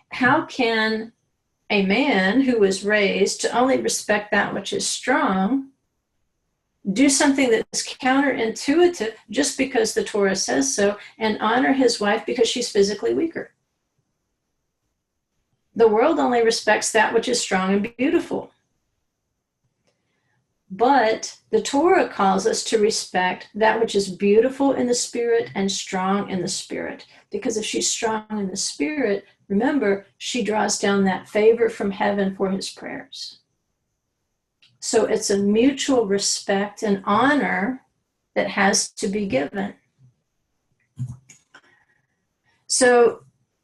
How can a man who was raised to only respect that which is strong do something that's counterintuitive just because the Torah says so, and honor his wife because she's physically weaker? The world only respects that which is strong and beautiful. But the Torah calls us to respect that which is beautiful in the spirit and strong in the spirit. Because if she's strong in the spirit, remember, she draws down that favor from heaven for his prayers. So it's a mutual respect and honor that has to be given. So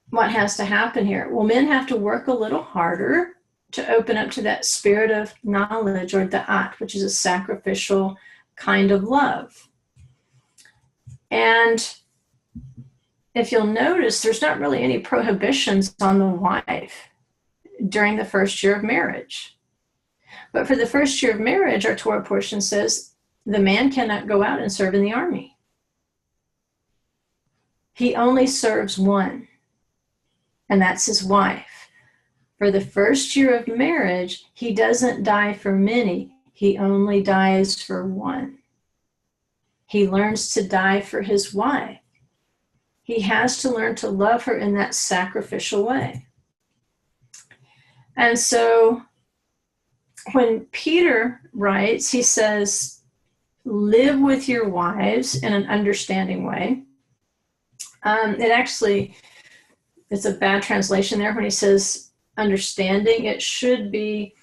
what has to happen here? Well, men have to work a little harder to open up to that spirit of knowledge, or da'at, which is a sacrificial kind of love. And if you'll notice, there's not really any prohibitions on the wife during the first year of marriage. But for the first year of marriage, our Torah portion says the man cannot go out and serve in the army. He only serves one, and that's his wife. For the first year of marriage, he doesn't die for many. He only dies for one. He learns to die for his wife. He has to learn to love her in that sacrificial way. And so when Peter writes, he says, live with your wives in an understanding way. It's a bad translation there when he says understanding. It should be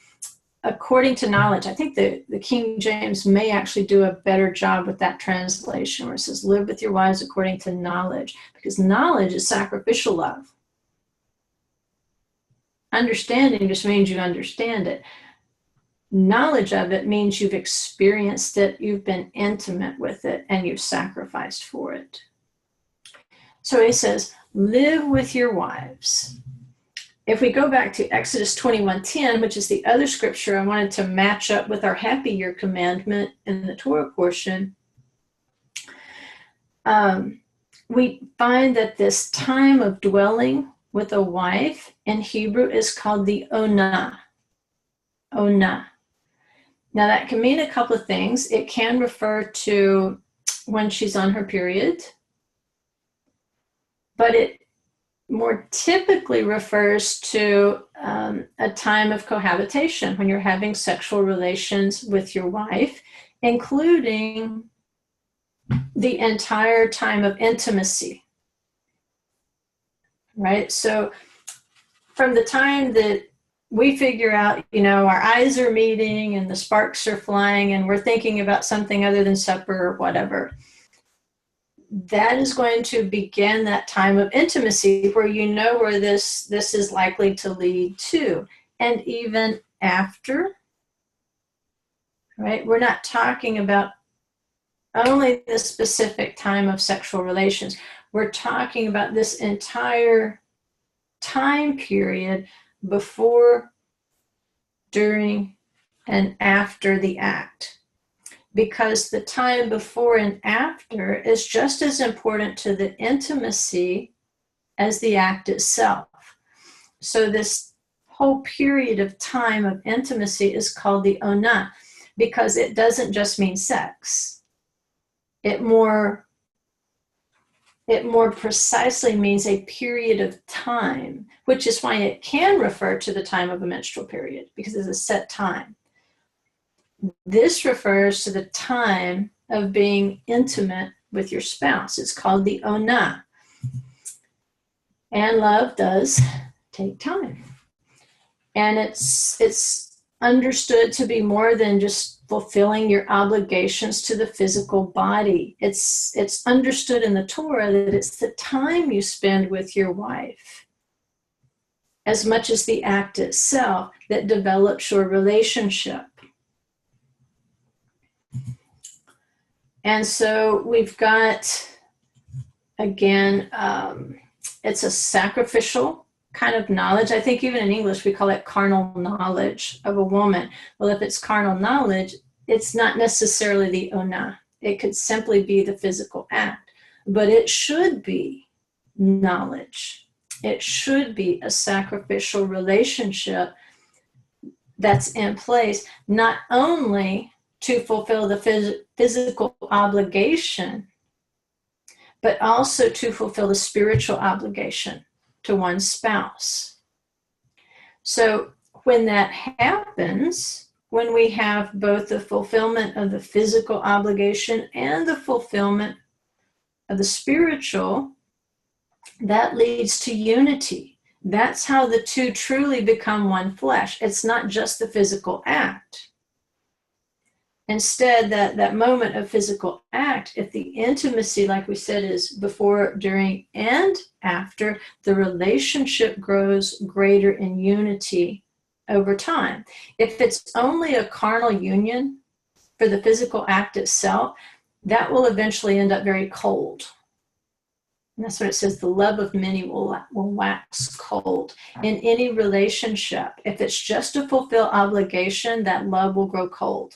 according to knowledge. I think the King James may actually do a better job with that translation where it says live with your wives according to knowledge, because knowledge is sacrificial love. Understanding just means you understand it. Knowledge of it means you've experienced it, you've been intimate with it, and you've sacrificed for it. So he says, live with your wives. If we go back to Exodus 21:10, which is the other scripture I wanted to match up with our happy year commandment in the Torah portion, we find that this time of dwelling with a wife in Hebrew is called the onah. Onah. Now that can mean a couple of things. It can refer to when she's on her period, but it more typically refers to a time of cohabitation when you're having sexual relations with your wife, including the entire time of intimacy. Right? So from the time that we figure out, our eyes are meeting and the sparks are flying and we're thinking about something other than supper or whatever, that is going to begin that time of intimacy where where this is likely to lead to. And even after, right? We're not talking about only the specific time of sexual relations. We're talking about this entire time period before, during, and after the act. Because the time before and after is just as important to the intimacy as the act itself. So this whole period of time of intimacy is called the onah, because it doesn't just mean sex. It more precisely means a period of time, which is why it can refer to the time of a menstrual period, because it's a set time. This refers to the time of being intimate with your spouse. It's called the onah. And love does take time. And it's understood to be more than just fulfilling your obligations to the physical body. It's understood in the Torah that it's the time you spend with your wife, as much as the act itself, that develops your relationship. And so we've got, again, it's a sacrificial kind of knowledge. I think even in English, we call it carnal knowledge of a woman. Well, if it's carnal knowledge, it's not necessarily the onah. It could simply be the physical act, but it should be knowledge. It should be a sacrificial relationship that's in place, not only to fulfill the physical obligation, but also to fulfill the spiritual obligation to one's spouse. So when that happens, when we have both the fulfillment of the physical obligation and the fulfillment of the spiritual, that leads to unity. That's how the two truly become one flesh. It's not just the physical act. Instead, that moment of physical act, if the intimacy, like we said, is before, during, and after, the relationship grows greater in unity over time. If it's only a carnal union for the physical act itself, that will eventually end up very cold. And that's what it says, the love of many will wax cold. In any relationship, if it's just to fulfill obligation, that love will grow cold.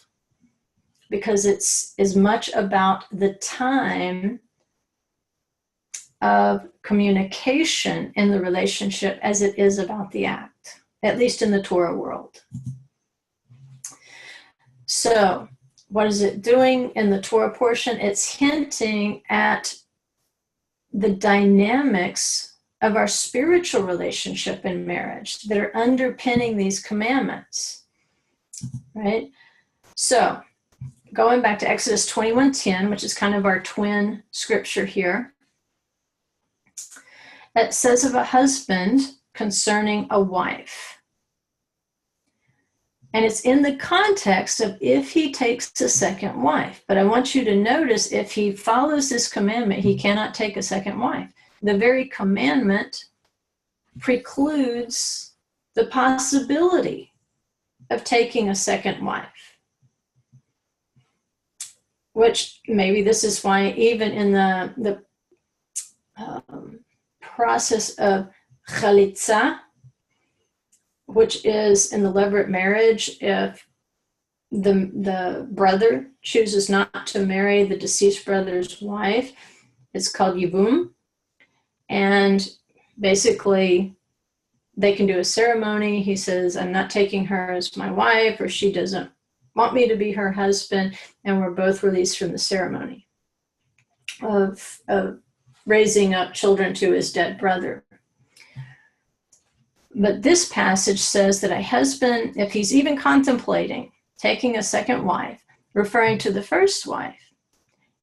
Because it's as much about the time of communication in the relationship as it is about the act, at least in the Torah world. So, what is it doing in the Torah portion? It's hinting at the dynamics of our spiritual relationship in marriage that are underpinning these commandments, right? So, going back to Exodus 21:10, which is kind of our twin scripture here, it says of a husband concerning a wife. And it's in the context of if he takes a second wife. But I want you to notice, if he follows this commandment, he cannot take a second wife. The very commandment precludes the possibility of taking a second wife. Which maybe this is why even in the process of chalitza, which is in the levirate marriage, if the brother chooses not to marry the deceased brother's wife, it's called yibum. And basically, they can do a ceremony. He says, I'm not taking her as my wife, or she doesn't want me to be her husband, and we're both released from the ceremony of raising up children to his dead brother. But this passage says that a husband, if he's even contemplating taking a second wife, referring to the first wife,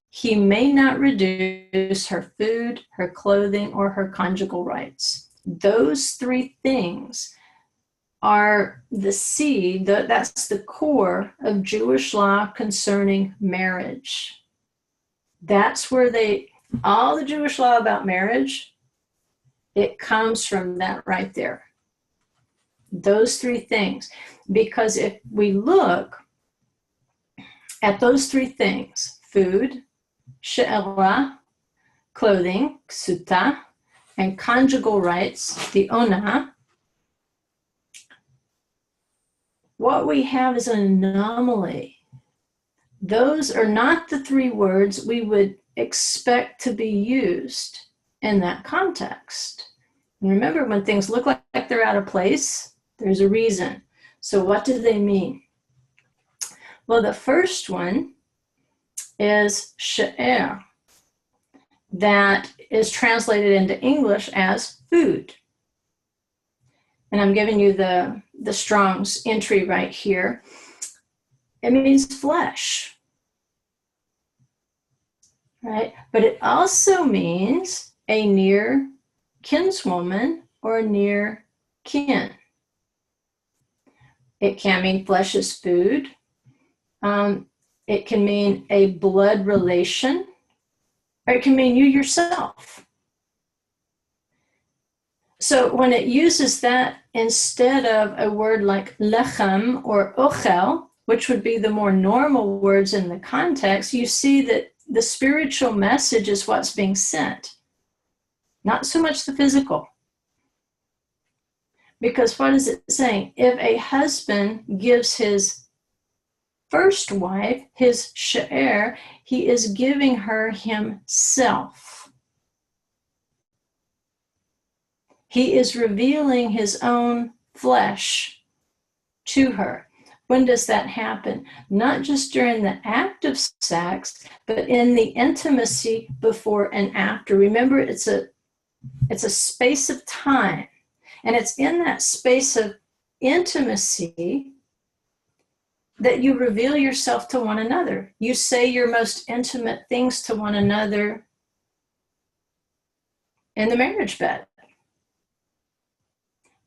he may not reduce her food, her clothing, or her conjugal rights. Those three things are the seed, that's the core of Jewish law concerning marriage. That's where all the Jewish law about marriage, it comes from that right there. Those three things. Because if we look at those three things, food, she'era, clothing, ksuta, and conjugal rights, the ona, what we have is an anomaly. Those are not the three words we would expect to be used in that context. And remember, when things look like they're out of place, there's a reason. So what do they mean? Well, the first one is she'er, that is translated into English as food. And I'm giving you the Strong's entry right here. It means flesh, right? But it also means a near kinswoman or near kin. It can mean flesh as food. It can mean a blood relation, or it can mean you yourself. So when it uses that instead of a word like lechem or ochel, which would be the more normal words in the context, you see that the spiritual message is what's being sent, not so much the physical. Because what is it saying? If a husband gives his first wife his she'er, he is giving her himself. He is revealing his own flesh to her. When does that happen? Not just during the act of sex, but in the intimacy before and after. Remember, it's a space of time. And it's in that space of intimacy that you reveal yourself to one another. You say your most intimate things to one another in the marriage bed.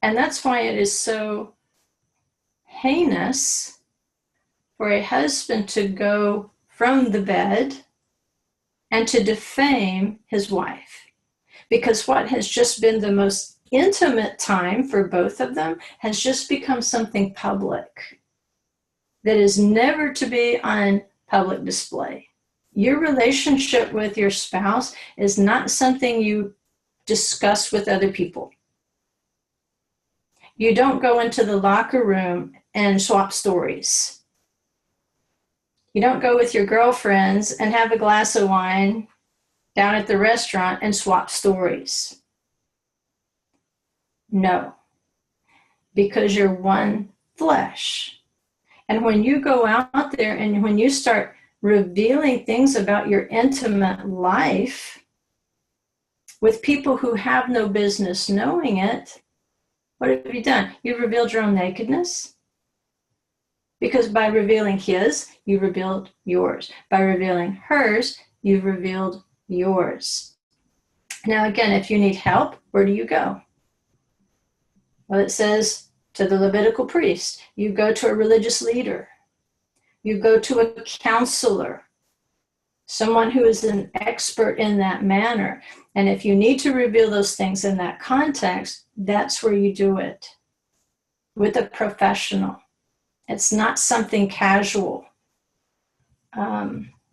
And that's why it is so heinous for a husband to go from the bed and to defame his wife. Because what has just been the most intimate time for both of them has just become something public that is never to be on public display. Your relationship with your spouse is not something you discuss with other people. You don't go into the locker room and swap stories. You don't go with your girlfriends and have a glass of wine down at the restaurant and swap stories. No, because you're one flesh. And when you go out there and when you start revealing things about your intimate life with people who have no business knowing it, what have you done? You've revealed your own nakedness. Because by revealing his, you revealed yours. By revealing hers, you've revealed yours. Now, again, if you need help, where do you go? Well, it says to the Levitical priest, you go to a religious leader. You go to a counselor, someone who is an expert in that manner. And if you need to reveal those things in that context, that's where you do it, with a professional. It's not something casual.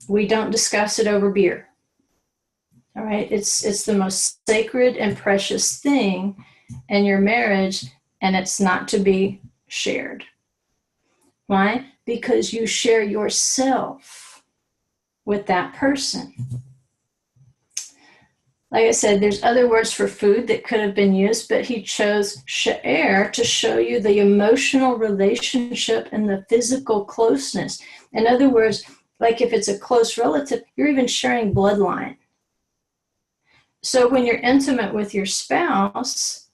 We don't discuss it over beer. All right, it's the most sacred and precious thing in your marriage, and it's not to be shared. Why? Because you share yourself with that person. Like I said, there's other words for food that could have been used, but he chose she'er to show you the emotional relationship and the physical closeness. In other words, like if it's a close relative, you're even sharing bloodline. So when you're intimate with your spouse,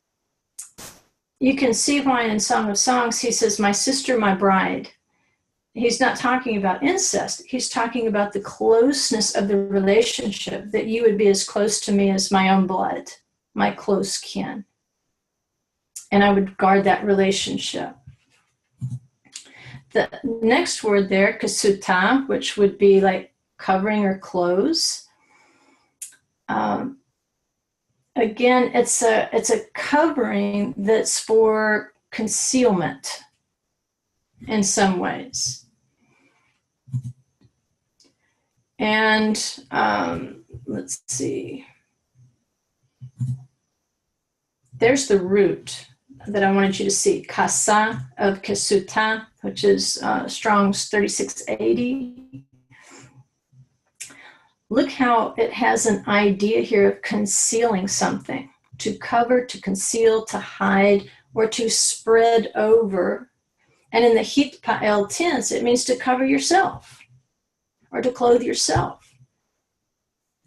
you can see why in Song of Songs he says, my sister, my bride. He's not talking about incest. He's talking about the closeness of the relationship, that you would be as close to me as my own blood, my close kin. And I would guard that relationship. The next word there, kasuta, which would be like covering or close. Again, it's a covering that's for concealment in some ways. And let's see. There's the root that I wanted you to see. Kasa of Kesuta, which is Strong's 3680. Look how it has an idea here of concealing something. To cover, to conceal, to hide, or to spread over. And in the hitpa'el tense, it means to cover yourself or to clothe yourself.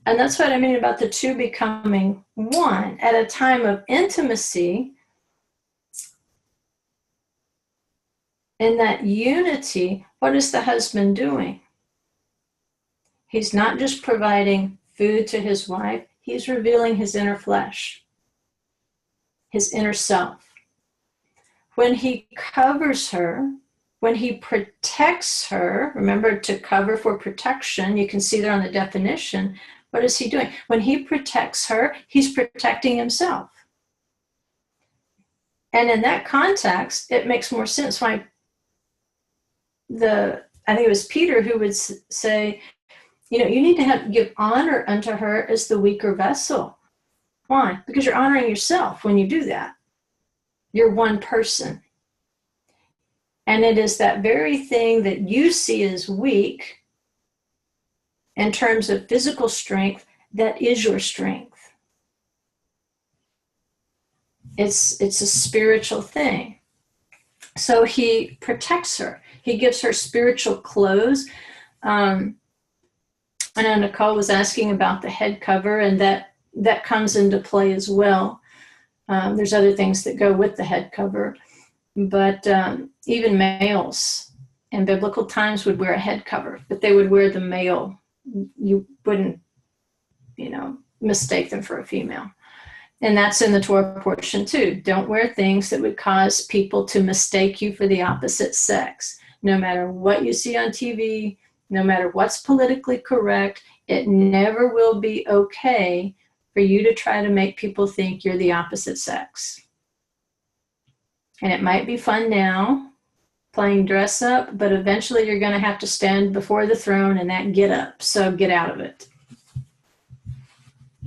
And that's what I mean about the two becoming one. At a time of intimacy, in that unity, what is the husband doing? He's not just providing food to his wife, he's revealing his inner flesh, his inner self. When he covers her, when he protects her, remember to cover for protection, you can see there on the definition, what is he doing? When he protects her, he's protecting himself. And in that context, it makes more sense why I think it was Peter who would say, you need to give honor unto her as the weaker vessel. Why? Because you're honoring yourself when you do that. You're one person. And it is that very thing that you see as weak in terms of physical strength that is your strength. It's a spiritual thing. So he protects her. He gives her spiritual clothes. I know Nicole was asking about the head cover, and that comes into play as well. There's other things that go with the head cover. But even males in biblical times would wear a head cover, but they would wear the male. You wouldn't, mistake them for a female. And that's in the Torah portion too. Don't wear things that would cause people to mistake you for the opposite sex. No matter what you see on TV, no matter what's politically correct, it never will be okay for you to try to make people think you're the opposite sex. And it might be fun now, playing dress up, but eventually you're going to have to stand before the throne and that get up. So get out of it.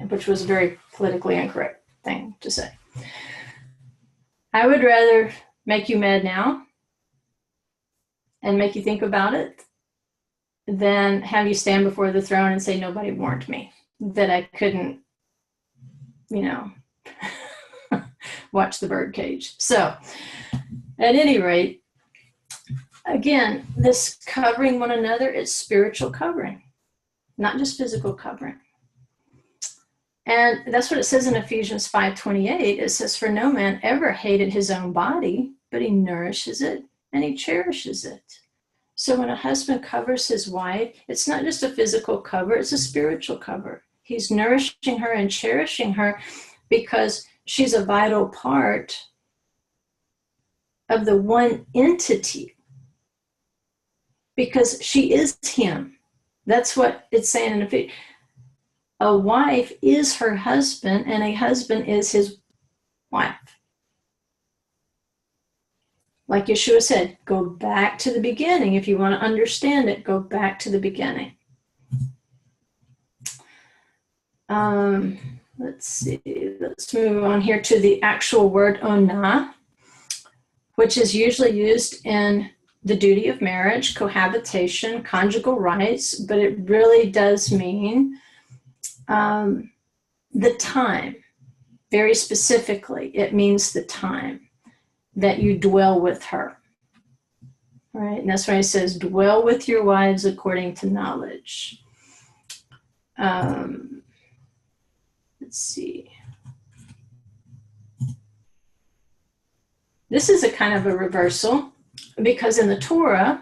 Which was a very politically incorrect thing to say. I would rather make you mad now and make you think about it than have you stand before the throne and say, nobody warned me that I couldn't, watch the birdcage. So at any rate, again, this covering one another is spiritual covering, not just physical covering. And that's what it says in Ephesians 5:28. It says, for no man ever hated his own body, but he nourishes it and he cherishes it. So when a husband covers his wife, it's not just a physical cover, it's a spiritual cover. He's nourishing her and cherishing her because she's a vital part of the one entity. Because she is him. That's what it's saying in Ephesians. A wife is her husband, and a husband is his wife. Like Yeshua said, go back to the beginning. If you want to understand it, go back to the beginning. Let's see. Let's move on here to the actual word onah, which is usually used in the duty of marriage, cohabitation, conjugal rights, but it really does mean the time. Very specifically, it means the time that you dwell with her. All right, and that's why it says, dwell with your wives according to knowledge. Let's see. This is a kind of a reversal, because in the Torah,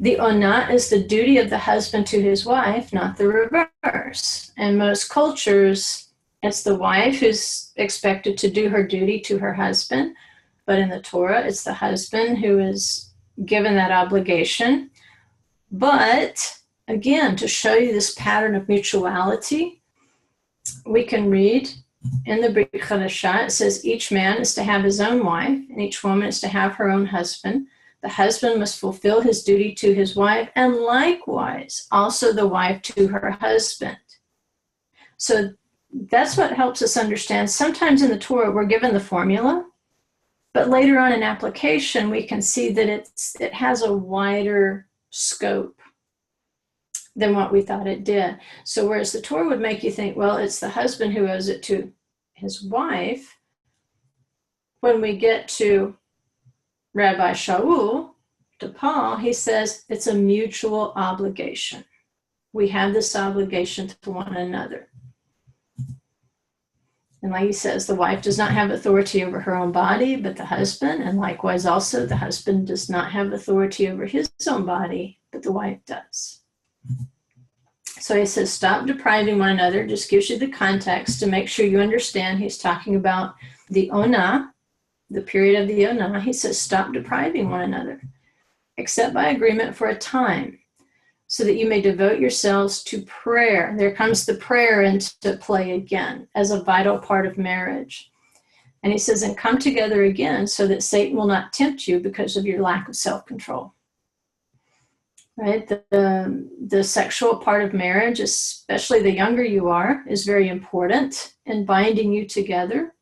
the onah is the duty of the husband to his wife, not the reverse. In most cultures, it's the wife who's expected to do her duty to her husband. But in the Torah, it's the husband who is given that obligation. But again, to show you this pattern of mutuality, we can read in the Brit Chadashah, it says each man is to have his own wife and each woman is to have her own husband. The husband must fulfill his duty to his wife, and likewise also the wife to her husband. So that's what helps us understand. Sometimes in the Torah we're given the formula, but later on in application we can see that it has a wider scope than what we thought it did. So whereas the Torah would make you think, well, it's the husband who owes it to his wife, when we get to Rabbi Shaul, to Paul, he says it's a mutual obligation. We have this obligation to one another. And like he says, the wife does not have authority over her own body, but the husband, and likewise also the husband does not have authority over his own body, but the wife does. So he says, stop depriving one another. Just gives you the context to make sure you understand. He's talking about the onah, the period of the onah. He says, stop depriving one another, except by agreement for a time, so that you may devote yourselves to prayer. There comes the prayer into play again as a vital part of marriage. And he says, and come together again so that Satan will not tempt you because of your lack of self-control. Right? The sexual part of marriage, especially the younger you are, is very important in binding you together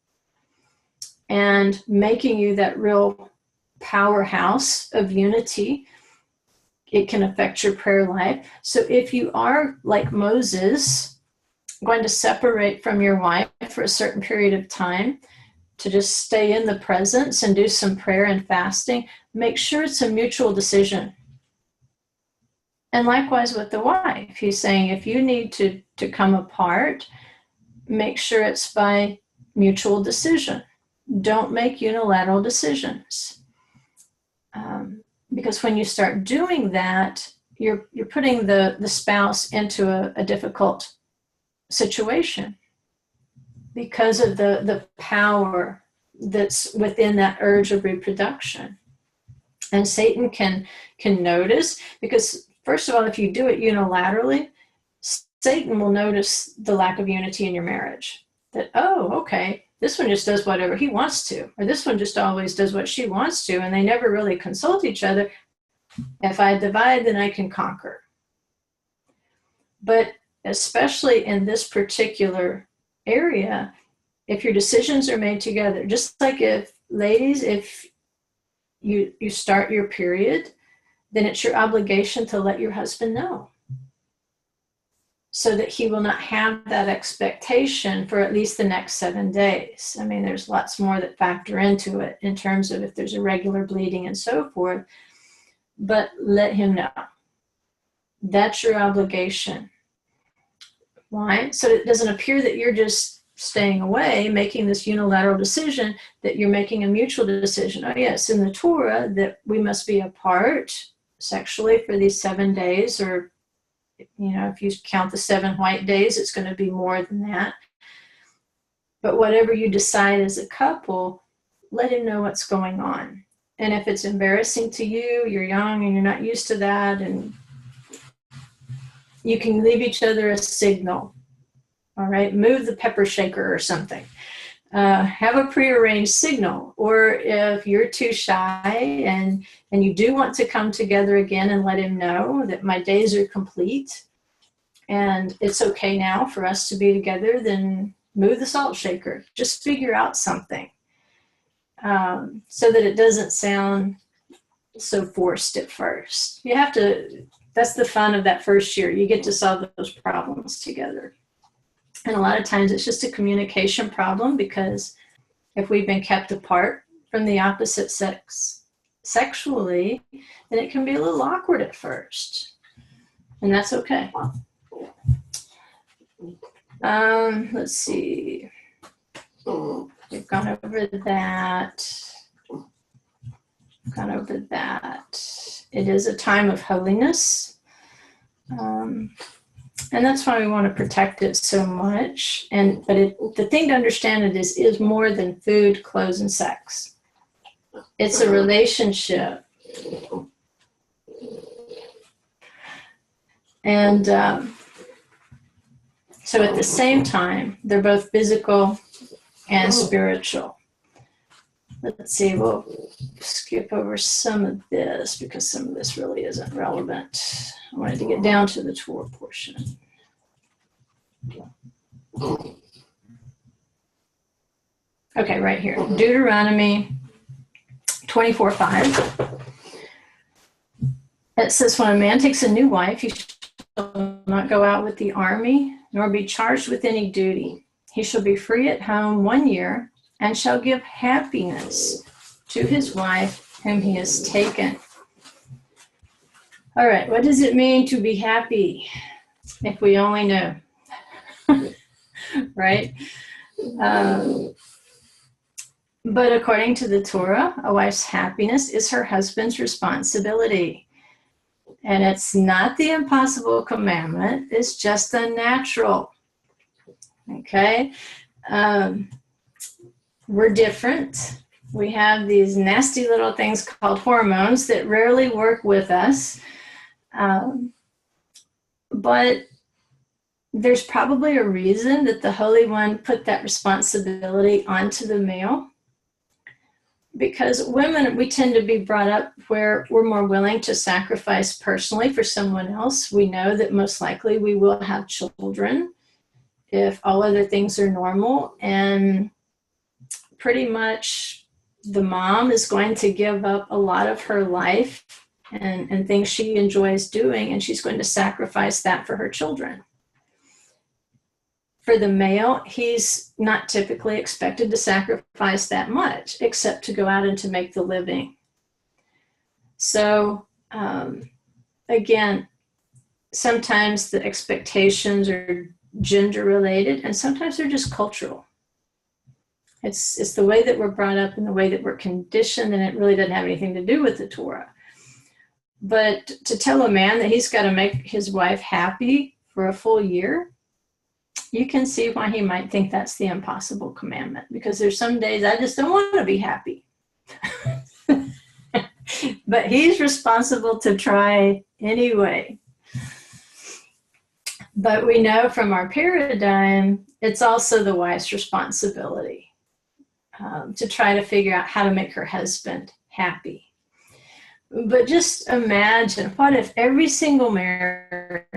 and making you that real powerhouse of unity. It can affect your prayer life. So if you are like Moses, going to separate from your wife for a certain period of time to just stay in the presence and do some prayer and fasting, make sure it's a mutual decision. And likewise with the wife, he's saying if you need to come apart, make sure it's by mutual decision. Don't make unilateral decisions. Because when you start doing that, you're putting the spouse into a difficult situation because of the power that's within that urge of reproduction. And Satan can notice, because first of all, if you do it unilaterally, Satan will notice the lack of unity in your marriage. That, oh, okay, This one just does whatever he wants to, or this one just always does what she wants to, and they never really consult each other. If I divide, then I can conquer. But especially in this particular area, if your decisions are made together, just like if, ladies, if you start your period, then it's your obligation to let your husband know, so that he will not have that expectation for at least the next 7 days. I mean, there's lots more that factor into it in terms of if there's irregular bleeding and so forth, but let him know. That's your obligation. Why? So it doesn't appear that you're just staying away, making this unilateral decision, that you're making a mutual decision. Oh yes, in the Torah, that we must be apart sexually for these 7 days, or if you count the 7 white days, it's going to be more than that. But whatever you decide as a couple, let him know what's going on. And if it's embarrassing to you, you're young and you're not used to that, and you can leave each other a signal. All right, move the pepper shaker or something. Have a prearranged signal. Or if you're too shy and you do want to come together again, and let him know that my days are complete and it's okay now for us to be together, then move the salt shaker. Just figure out something so that it doesn't sound so forced at first. You have to, that's the fun of that first year. You get to solve those problems together. And a lot of times it's just a communication problem, because if we've been kept apart from the opposite sex sexually, then it can be a little awkward at first. And that's okay. Let's see. We've gone over that. It is a time of holiness. And that's why we want to protect it so much. But the thing to understand, it is more than food, clothes, and sex. It's a relationship. And so at the same time, they're both physical and spiritual. Let's see, we'll skip over some of this because some of this really isn't relevant. I wanted to get down to the Torah portion. Okay, right here. Deuteronomy 24:5. It says, when a man takes a new wife, he shall not go out with the army, nor be charged with any duty. He shall be free at home 1 year, and shall give happiness to his wife whom he has taken. All right, what does it mean to be happy? If we only knew, right? But according to the Torah, a wife's happiness is her husband's responsibility. And it's not the impossible commandment, it's just the natural. Okay? We're different. We have these nasty little things called hormones that rarely work with us. But there's probably a reason that the Holy One put that responsibility onto the male. Because women, we tend to be brought up where we're more willing to sacrifice personally for someone else. We know that most likely we will have children if all other things are normal. And pretty much the mom is going to give up a lot of her life and things she enjoys doing, and she's going to sacrifice that for her children. For the male, he's not typically expected to sacrifice that much, except to go out and to make the living. So, again, sometimes the expectations are gender related, and sometimes they're just cultural. It's the way that we're brought up and the way that we're conditioned, and it really doesn't have anything to do with the Torah. But to tell a man that he's got to make his wife happy for a full year, you can see why he might think that's the impossible commandment, because there's some days I just don't want to be happy. But he's responsible to try anyway. But we know from our paradigm, it's also the wife's responsibility. to try to figure out how to make her husband happy. But just imagine, what if every single marriage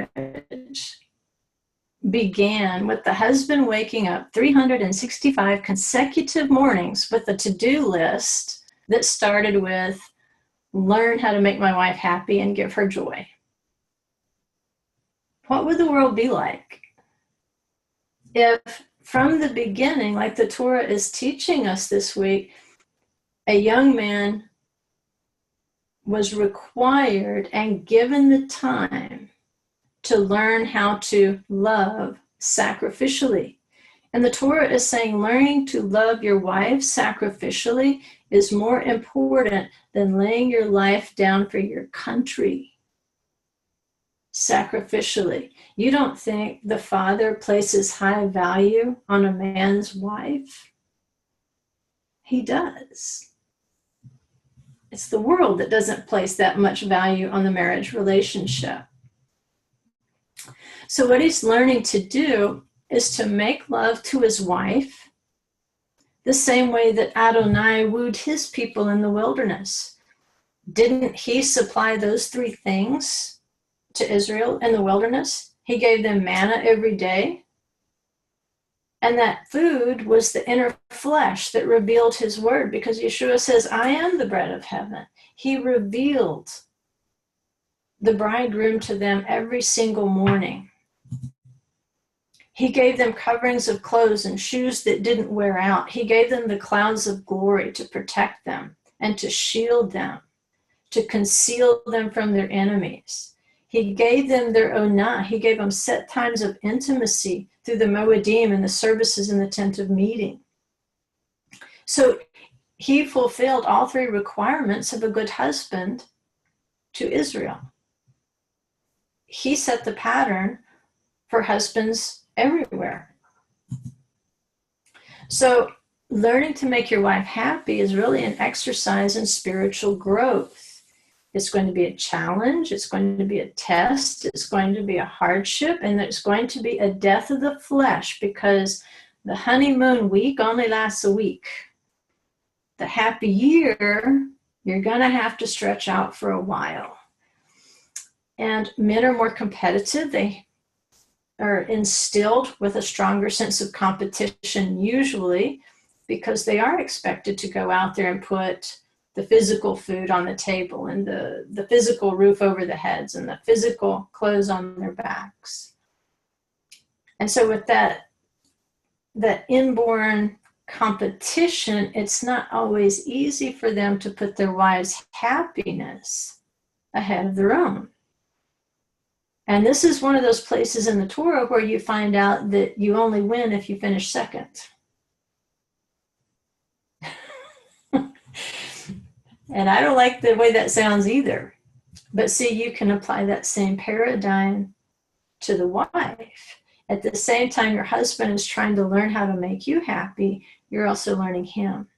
began with the husband waking up 365 consecutive mornings with a to-do list that started with, learn how to make my wife happy and give her joy? What would the world be like if from the beginning, like the Torah is teaching us this week, a young man was required and given the time to learn how to love sacrificially? And the Torah is saying learning to love your wife sacrificially is more important than laying your life down for your country sacrificially. You don't think the Father places high value on a man's wife? He does. It's the world that doesn't place that much value on the marriage relationship. So what he's learning to do is to make love to his wife the same way that Adonai wooed his people in the wilderness. Didn't he supply those three things to Israel in the wilderness? He gave them manna every day. And that food was the inner flesh that revealed his word, because Yeshua says, I am the bread of heaven. He revealed the bridegroom to them every single morning. He gave them coverings of clothes and shoes that didn't wear out. He gave them the clouds of glory to protect them and to shield them, to conceal them from their enemies. He gave them their onah. He gave them set times of intimacy through the moedim and the services in the tent of meeting. So he fulfilled all three requirements of a good husband to Israel. He set the pattern for husbands everywhere. So learning to make your wife happy is really an exercise in spiritual growth. It's going to be a challenge. It's going to be a test. It's going to be a hardship. And there's going to be a death of the flesh, because the honeymoon week only lasts a week. The happy year, you're going to have to stretch out for a while. And men are more competitive. They are instilled with a stronger sense of competition usually, because they are expected to go out there and put the physical food on the table and the physical roof over the heads and the physical clothes on their backs. And so with that inborn competition, it's not always easy for them to put their wives' happiness ahead of their own. And this is one of those places in the Torah where you find out that you only win if you finish second. And I don't like the way that sounds either. But see, you can apply that same paradigm to the wife. At the same time your husband is trying to learn how to make you happy, you're also learning him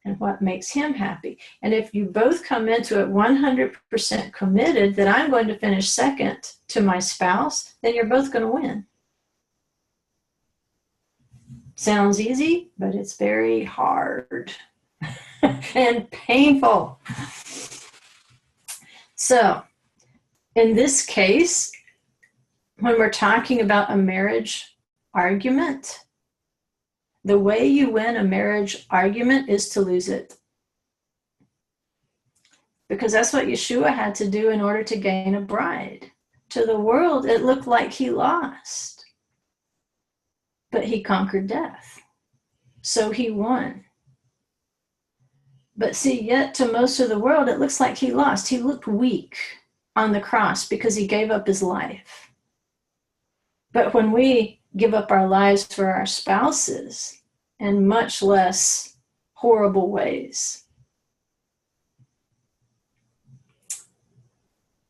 and what makes him happy. And if you both come into it 100% committed that I'm going to finish second to my spouse, then you're both going to win. Sounds easy, but it's very hard. And painful. So, in this case, when we're talking about a marriage argument, the way you win a marriage argument is to lose it. Because that's what Yeshua had to do in order to gain a bride. To the world, it looked like he lost. But he conquered death. So he won. But see, yet to most of the world, it looks like he lost. He looked weak on the cross because he gave up his life. But when we give up our lives for our spouses in much less horrible ways,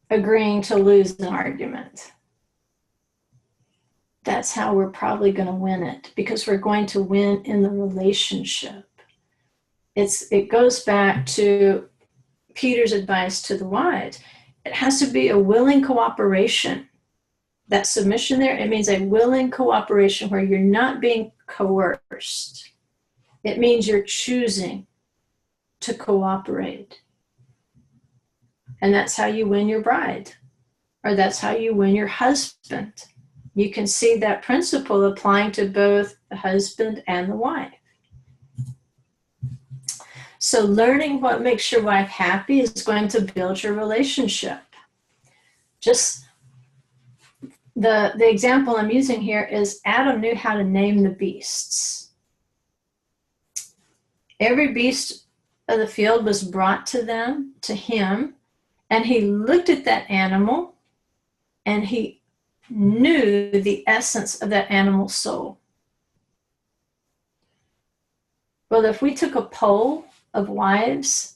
agreeing to lose an argument, that's how we're probably going to win it, because we're going to win in the relationship. It goes back to Peter's advice to the wives. It has to be a willing cooperation. That submission there, it means a willing cooperation where you're not being coerced. It means you're choosing to cooperate. And that's how you win your bride, or that's how you win your husband. You can see that principle applying to both the husband and the wife. So learning what makes your wife happy is going to build your relationship. Just the example I'm using here is Adam knew how to name the beasts. Every beast of the field was brought to him, and he looked at that animal and he knew the essence of that animal's soul. Well, if we took a poll of wives,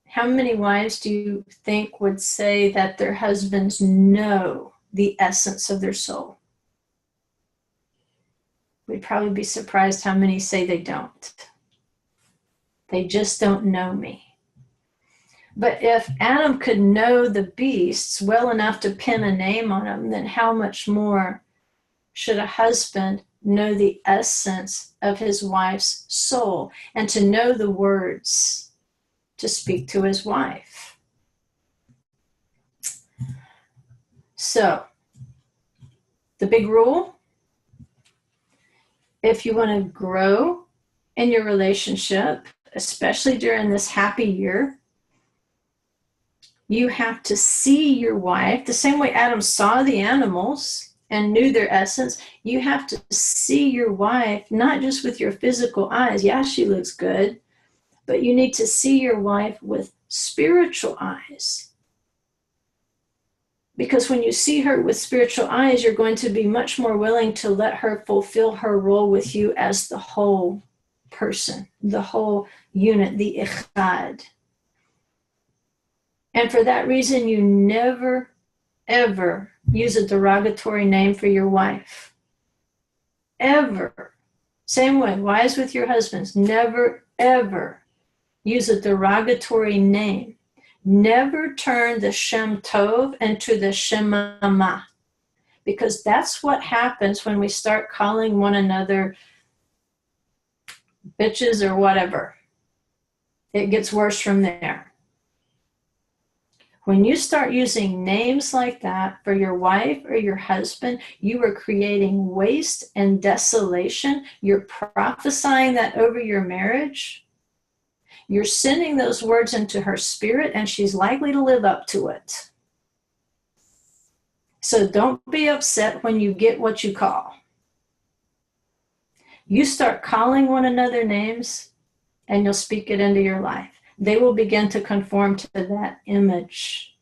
how many wives do you think would say that their husbands know the essence of their soul? We'd probably be surprised how many say they don't. They just don't know me. But if Adam could know the beasts well enough to pin a name on them, then how much more should a husband know the essence of his wife's soul and to know the words to speak to his wife? So, the big rule, if you want to grow in your relationship, especially during this happy year, you have to see your wife the same way Adam saw the animals and knew their essence. You have to see your wife not just with your physical eyes. Yeah, she looks good, but you need to see your wife with spiritual eyes. Because when you see her with spiritual eyes, you're going to be much more willing to let her fulfill her role with you as the whole person, the whole unit, the echad. And for that reason, you never, ever use a derogatory name for your wife. Ever. Same way, wives with your husbands, never, ever use a derogatory name. Never turn the Shem Tov into the Shemama, because that's what happens when we start calling one another bitches or whatever. It gets worse from there. When you start using names like that for your wife or your husband, you are creating waste and desolation. You're prophesying that over your marriage. You're sending those words into her spirit, and she's likely to live up to it. So don't be upset when you get what you call. You start calling one another names, and you'll speak it into your life. They will begin to conform to that image.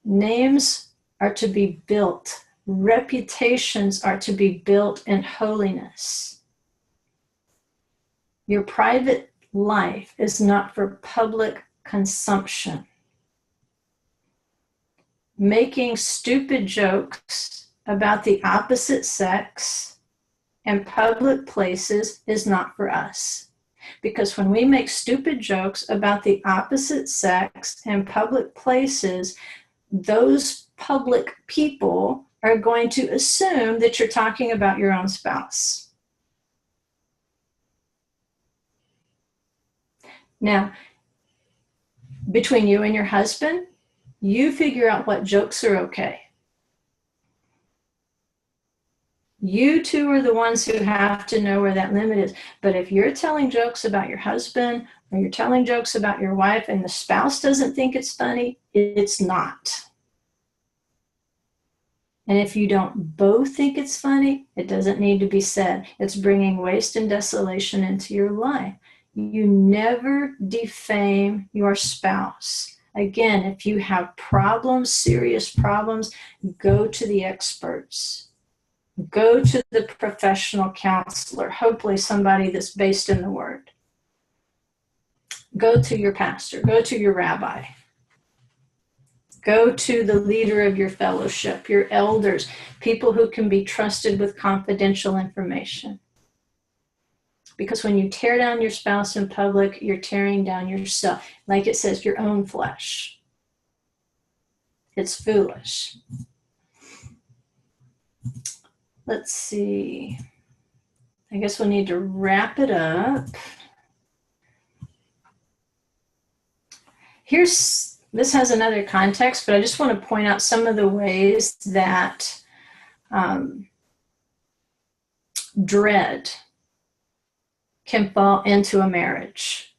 Names are to be built. Reputations are to be built in holiness. Your private life is not for public consumption. Making stupid jokes about the opposite sex in public places is not for us. Because when we make stupid jokes about the opposite sex in public places, those public people are going to assume that you're talking about your own spouse. Now, between you and your husband, you figure out what jokes are okay. You two are the ones who have to know where that limit is. But if you're telling jokes about your husband or you're telling jokes about your wife and the spouse doesn't think it's funny, it's not. And if you don't both think it's funny, it doesn't need to be said. It's bringing waste and desolation into your life. You never defame your spouse. Again, if you have problems, serious problems, go to the experts. Go to the professional counselor, hopefully somebody that's based in the Word. Go to your pastor. Go to your rabbi. Go to the leader of your fellowship, your elders, people who can be trusted with confidential information. Because when you tear down your spouse in public, you're tearing down yourself. Like it says, your own flesh. It's foolish. Let's see. I guess we'll need to wrap it up. This has another context, but I just want to point out some of the ways that dread can fall into a marriage.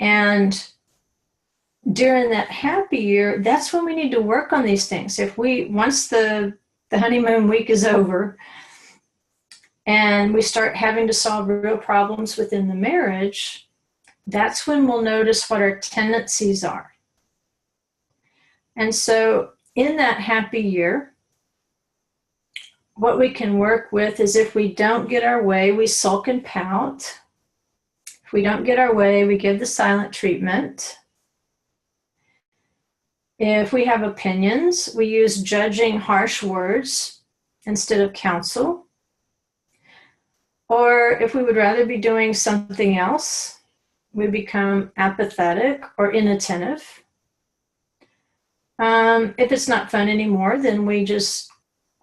And during that happy year, that's when we need to work on these things. Once the honeymoon week is over and we start having to solve real problems within the marriage, that's when we'll notice what our tendencies are. And so in that happy year, what we can work with is if we don't get our way, we sulk and pout. If we don't get our way, we give the silent treatment. If we have opinions, we use judging, harsh words instead of counsel. Or if we would rather be doing something else, we become apathetic or inattentive. If it's not fun anymore, then we just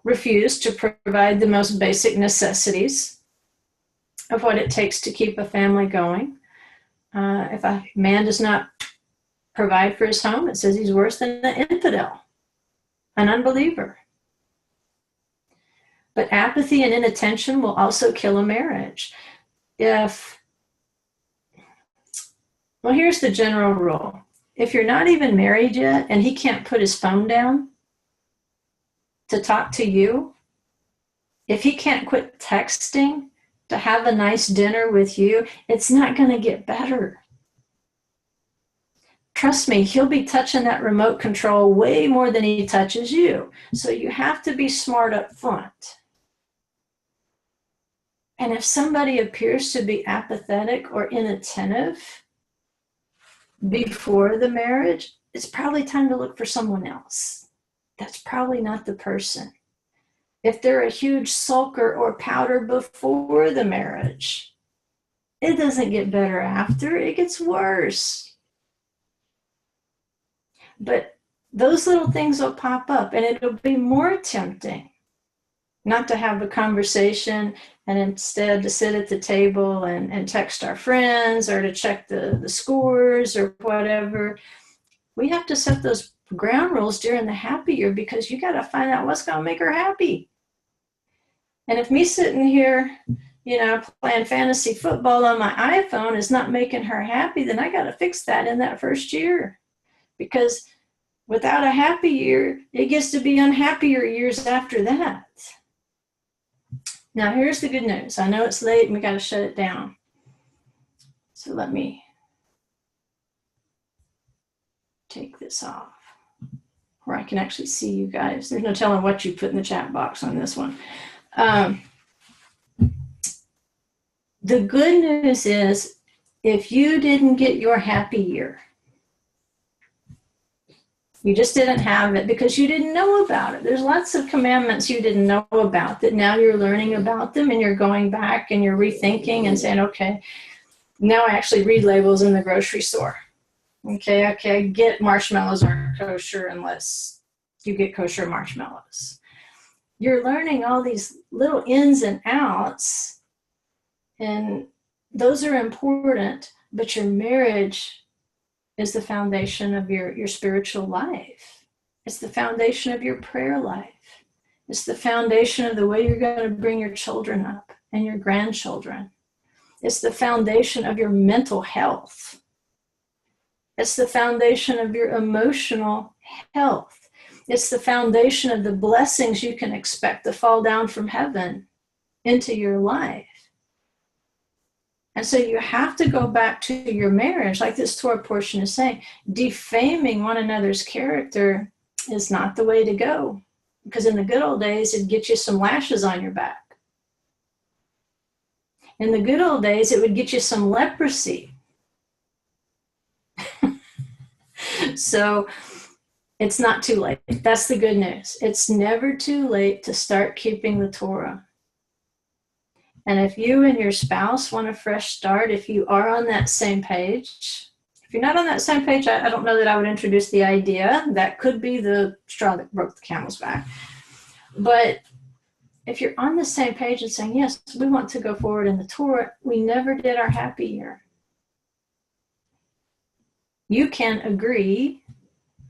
refuse to provide the most basic necessities of what it takes to keep a family going. If a man does not provide for his home, it says he's worse than an infidel, an unbeliever. But apathy and inattention will also kill a marriage. Here's the general rule. If you're not even married yet and he can't put his phone down to talk to you, if he can't quit texting to have a nice dinner with you, it's not going to get better. Trust me, he'll be touching that remote control way more than he touches you. So you have to be smart up front. And if somebody appears to be apathetic or inattentive before the marriage, it's probably time to look for someone else. That's probably not the person. If they're a huge sulker or pouter before the marriage, it doesn't get better after, it gets worse. But those little things will pop up, and it'll be more tempting not to have a conversation and instead to sit at the table and text our friends or to check the scores or whatever. We have to set those ground rules during the happy year because you got to find out what's going to make her happy. And if me sitting here, playing fantasy football on my iPhone is not making her happy, then I got to fix that in that first year. Because without a happy year, it gets to be unhappier years after that. Now, here's the good news. I know it's late and we got to shut it down. So let me take this off where I can actually see you guys. There's no telling what you put in the chat box on this one. The good news is if you didn't get your happy year, you just didn't have it because you didn't know about it. There's lots of commandments you didn't know about that now you're learning about them and you're going back and you're rethinking and saying, okay, now I actually read labels in the grocery store. Okay, I get marshmallows aren't kosher unless you get kosher marshmallows. You're learning all these little ins and outs, and those are important, but your marriage is the foundation of your spiritual life. It's the foundation of your prayer life. It's the foundation of the way you're going to bring your children up and your grandchildren. It's the foundation of your mental health. It's the foundation of your emotional health. It's the foundation of the blessings you can expect to fall down from heaven into your life. And so you have to go back to your marriage, like this Torah portion is saying. Defaming one another's character is not the way to go. Because in the good old days, it'd get you some lashes on your back. In the good old days, it would get you some leprosy. So it's not too late. That's the good news. It's never too late to start keeping the Torah. And if you and your spouse want a fresh start, if you are on that same page, if you're not on that same page, I don't know that I would introduce the idea. That could be the straw that broke the camel's back. But if you're on the same page and saying, yes, we want to go forward in the Torah, we never did our happy year. You can agree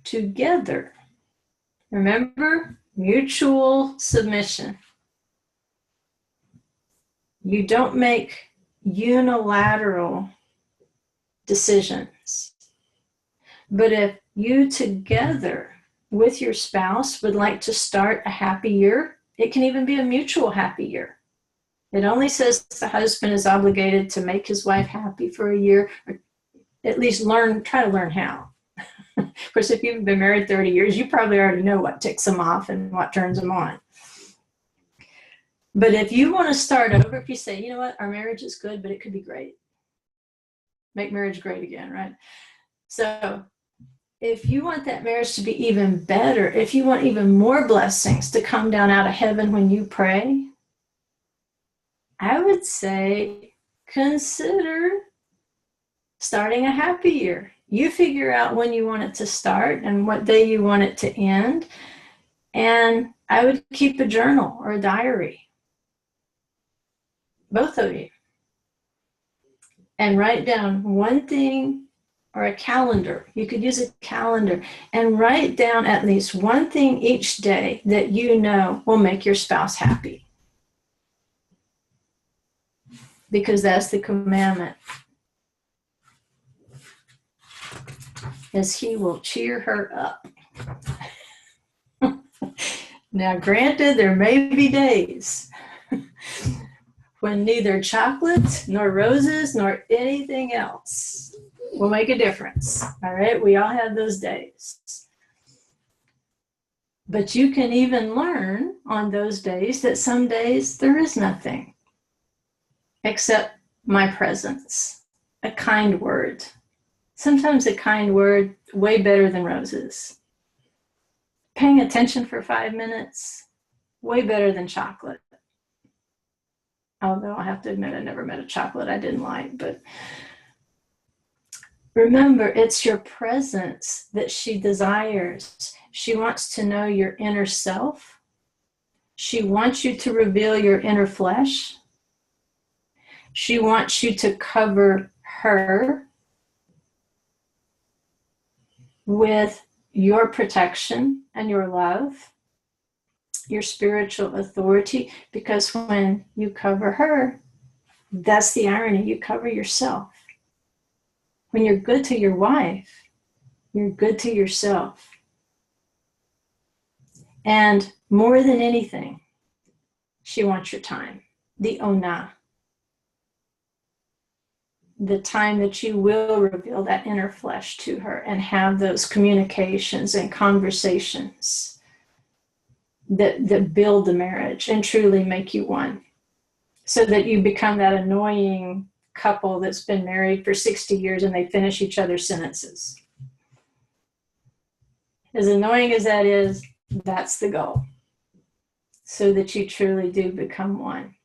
together. Remember, mutual submission. You don't make unilateral decisions. But if you together with your spouse would like to start a happy year, it can even be a mutual happy year. It only says the husband is obligated to make his wife happy for a year, or at least try to learn how. Of course, if you've been married 30 years, you probably already know what ticks them off and what turns them on. But if you want to start over, if you say, you know what, our marriage is good, but it could be great. Make marriage great again, right? So if you want that marriage to be even better, if you want even more blessings to come down out of heaven when you pray, I would say consider starting a happy year. You figure out when you want it to start and what day you want it to end. And I would keep a journal or a diary, both of you, and write down one thing, or a calendar. You could use a calendar and write down at least one thing each day that you know will make your spouse happy. Because that's the commandment. As he will cheer her up. Now, granted, there may be days when neither chocolate nor roses nor anything else will make a difference. All right, we all have those days. But you can even learn on those days that some days there is nothing except my presence, a kind word. Sometimes a kind word, way better than roses. Paying attention for 5 minutes, way better than chocolate. Although I have to admit, I never met a chocolate I didn't like. But remember, it's your presence that she desires. She wants to know your inner self. She wants you to reveal your inner flesh. She wants you to cover her with your protection and your love, your spiritual authority, because when you cover her, that's the irony, you cover yourself. When you're good to your wife, you're good to yourself. And more than anything, she wants your time, the ona. The time that you will reveal that inner flesh to her and have those communications and conversations that build the marriage and truly make you one, so that you become that annoying couple that's been married for 60 years and they finish each other's sentences. As annoying as that is, that's the goal, so that you truly do become one.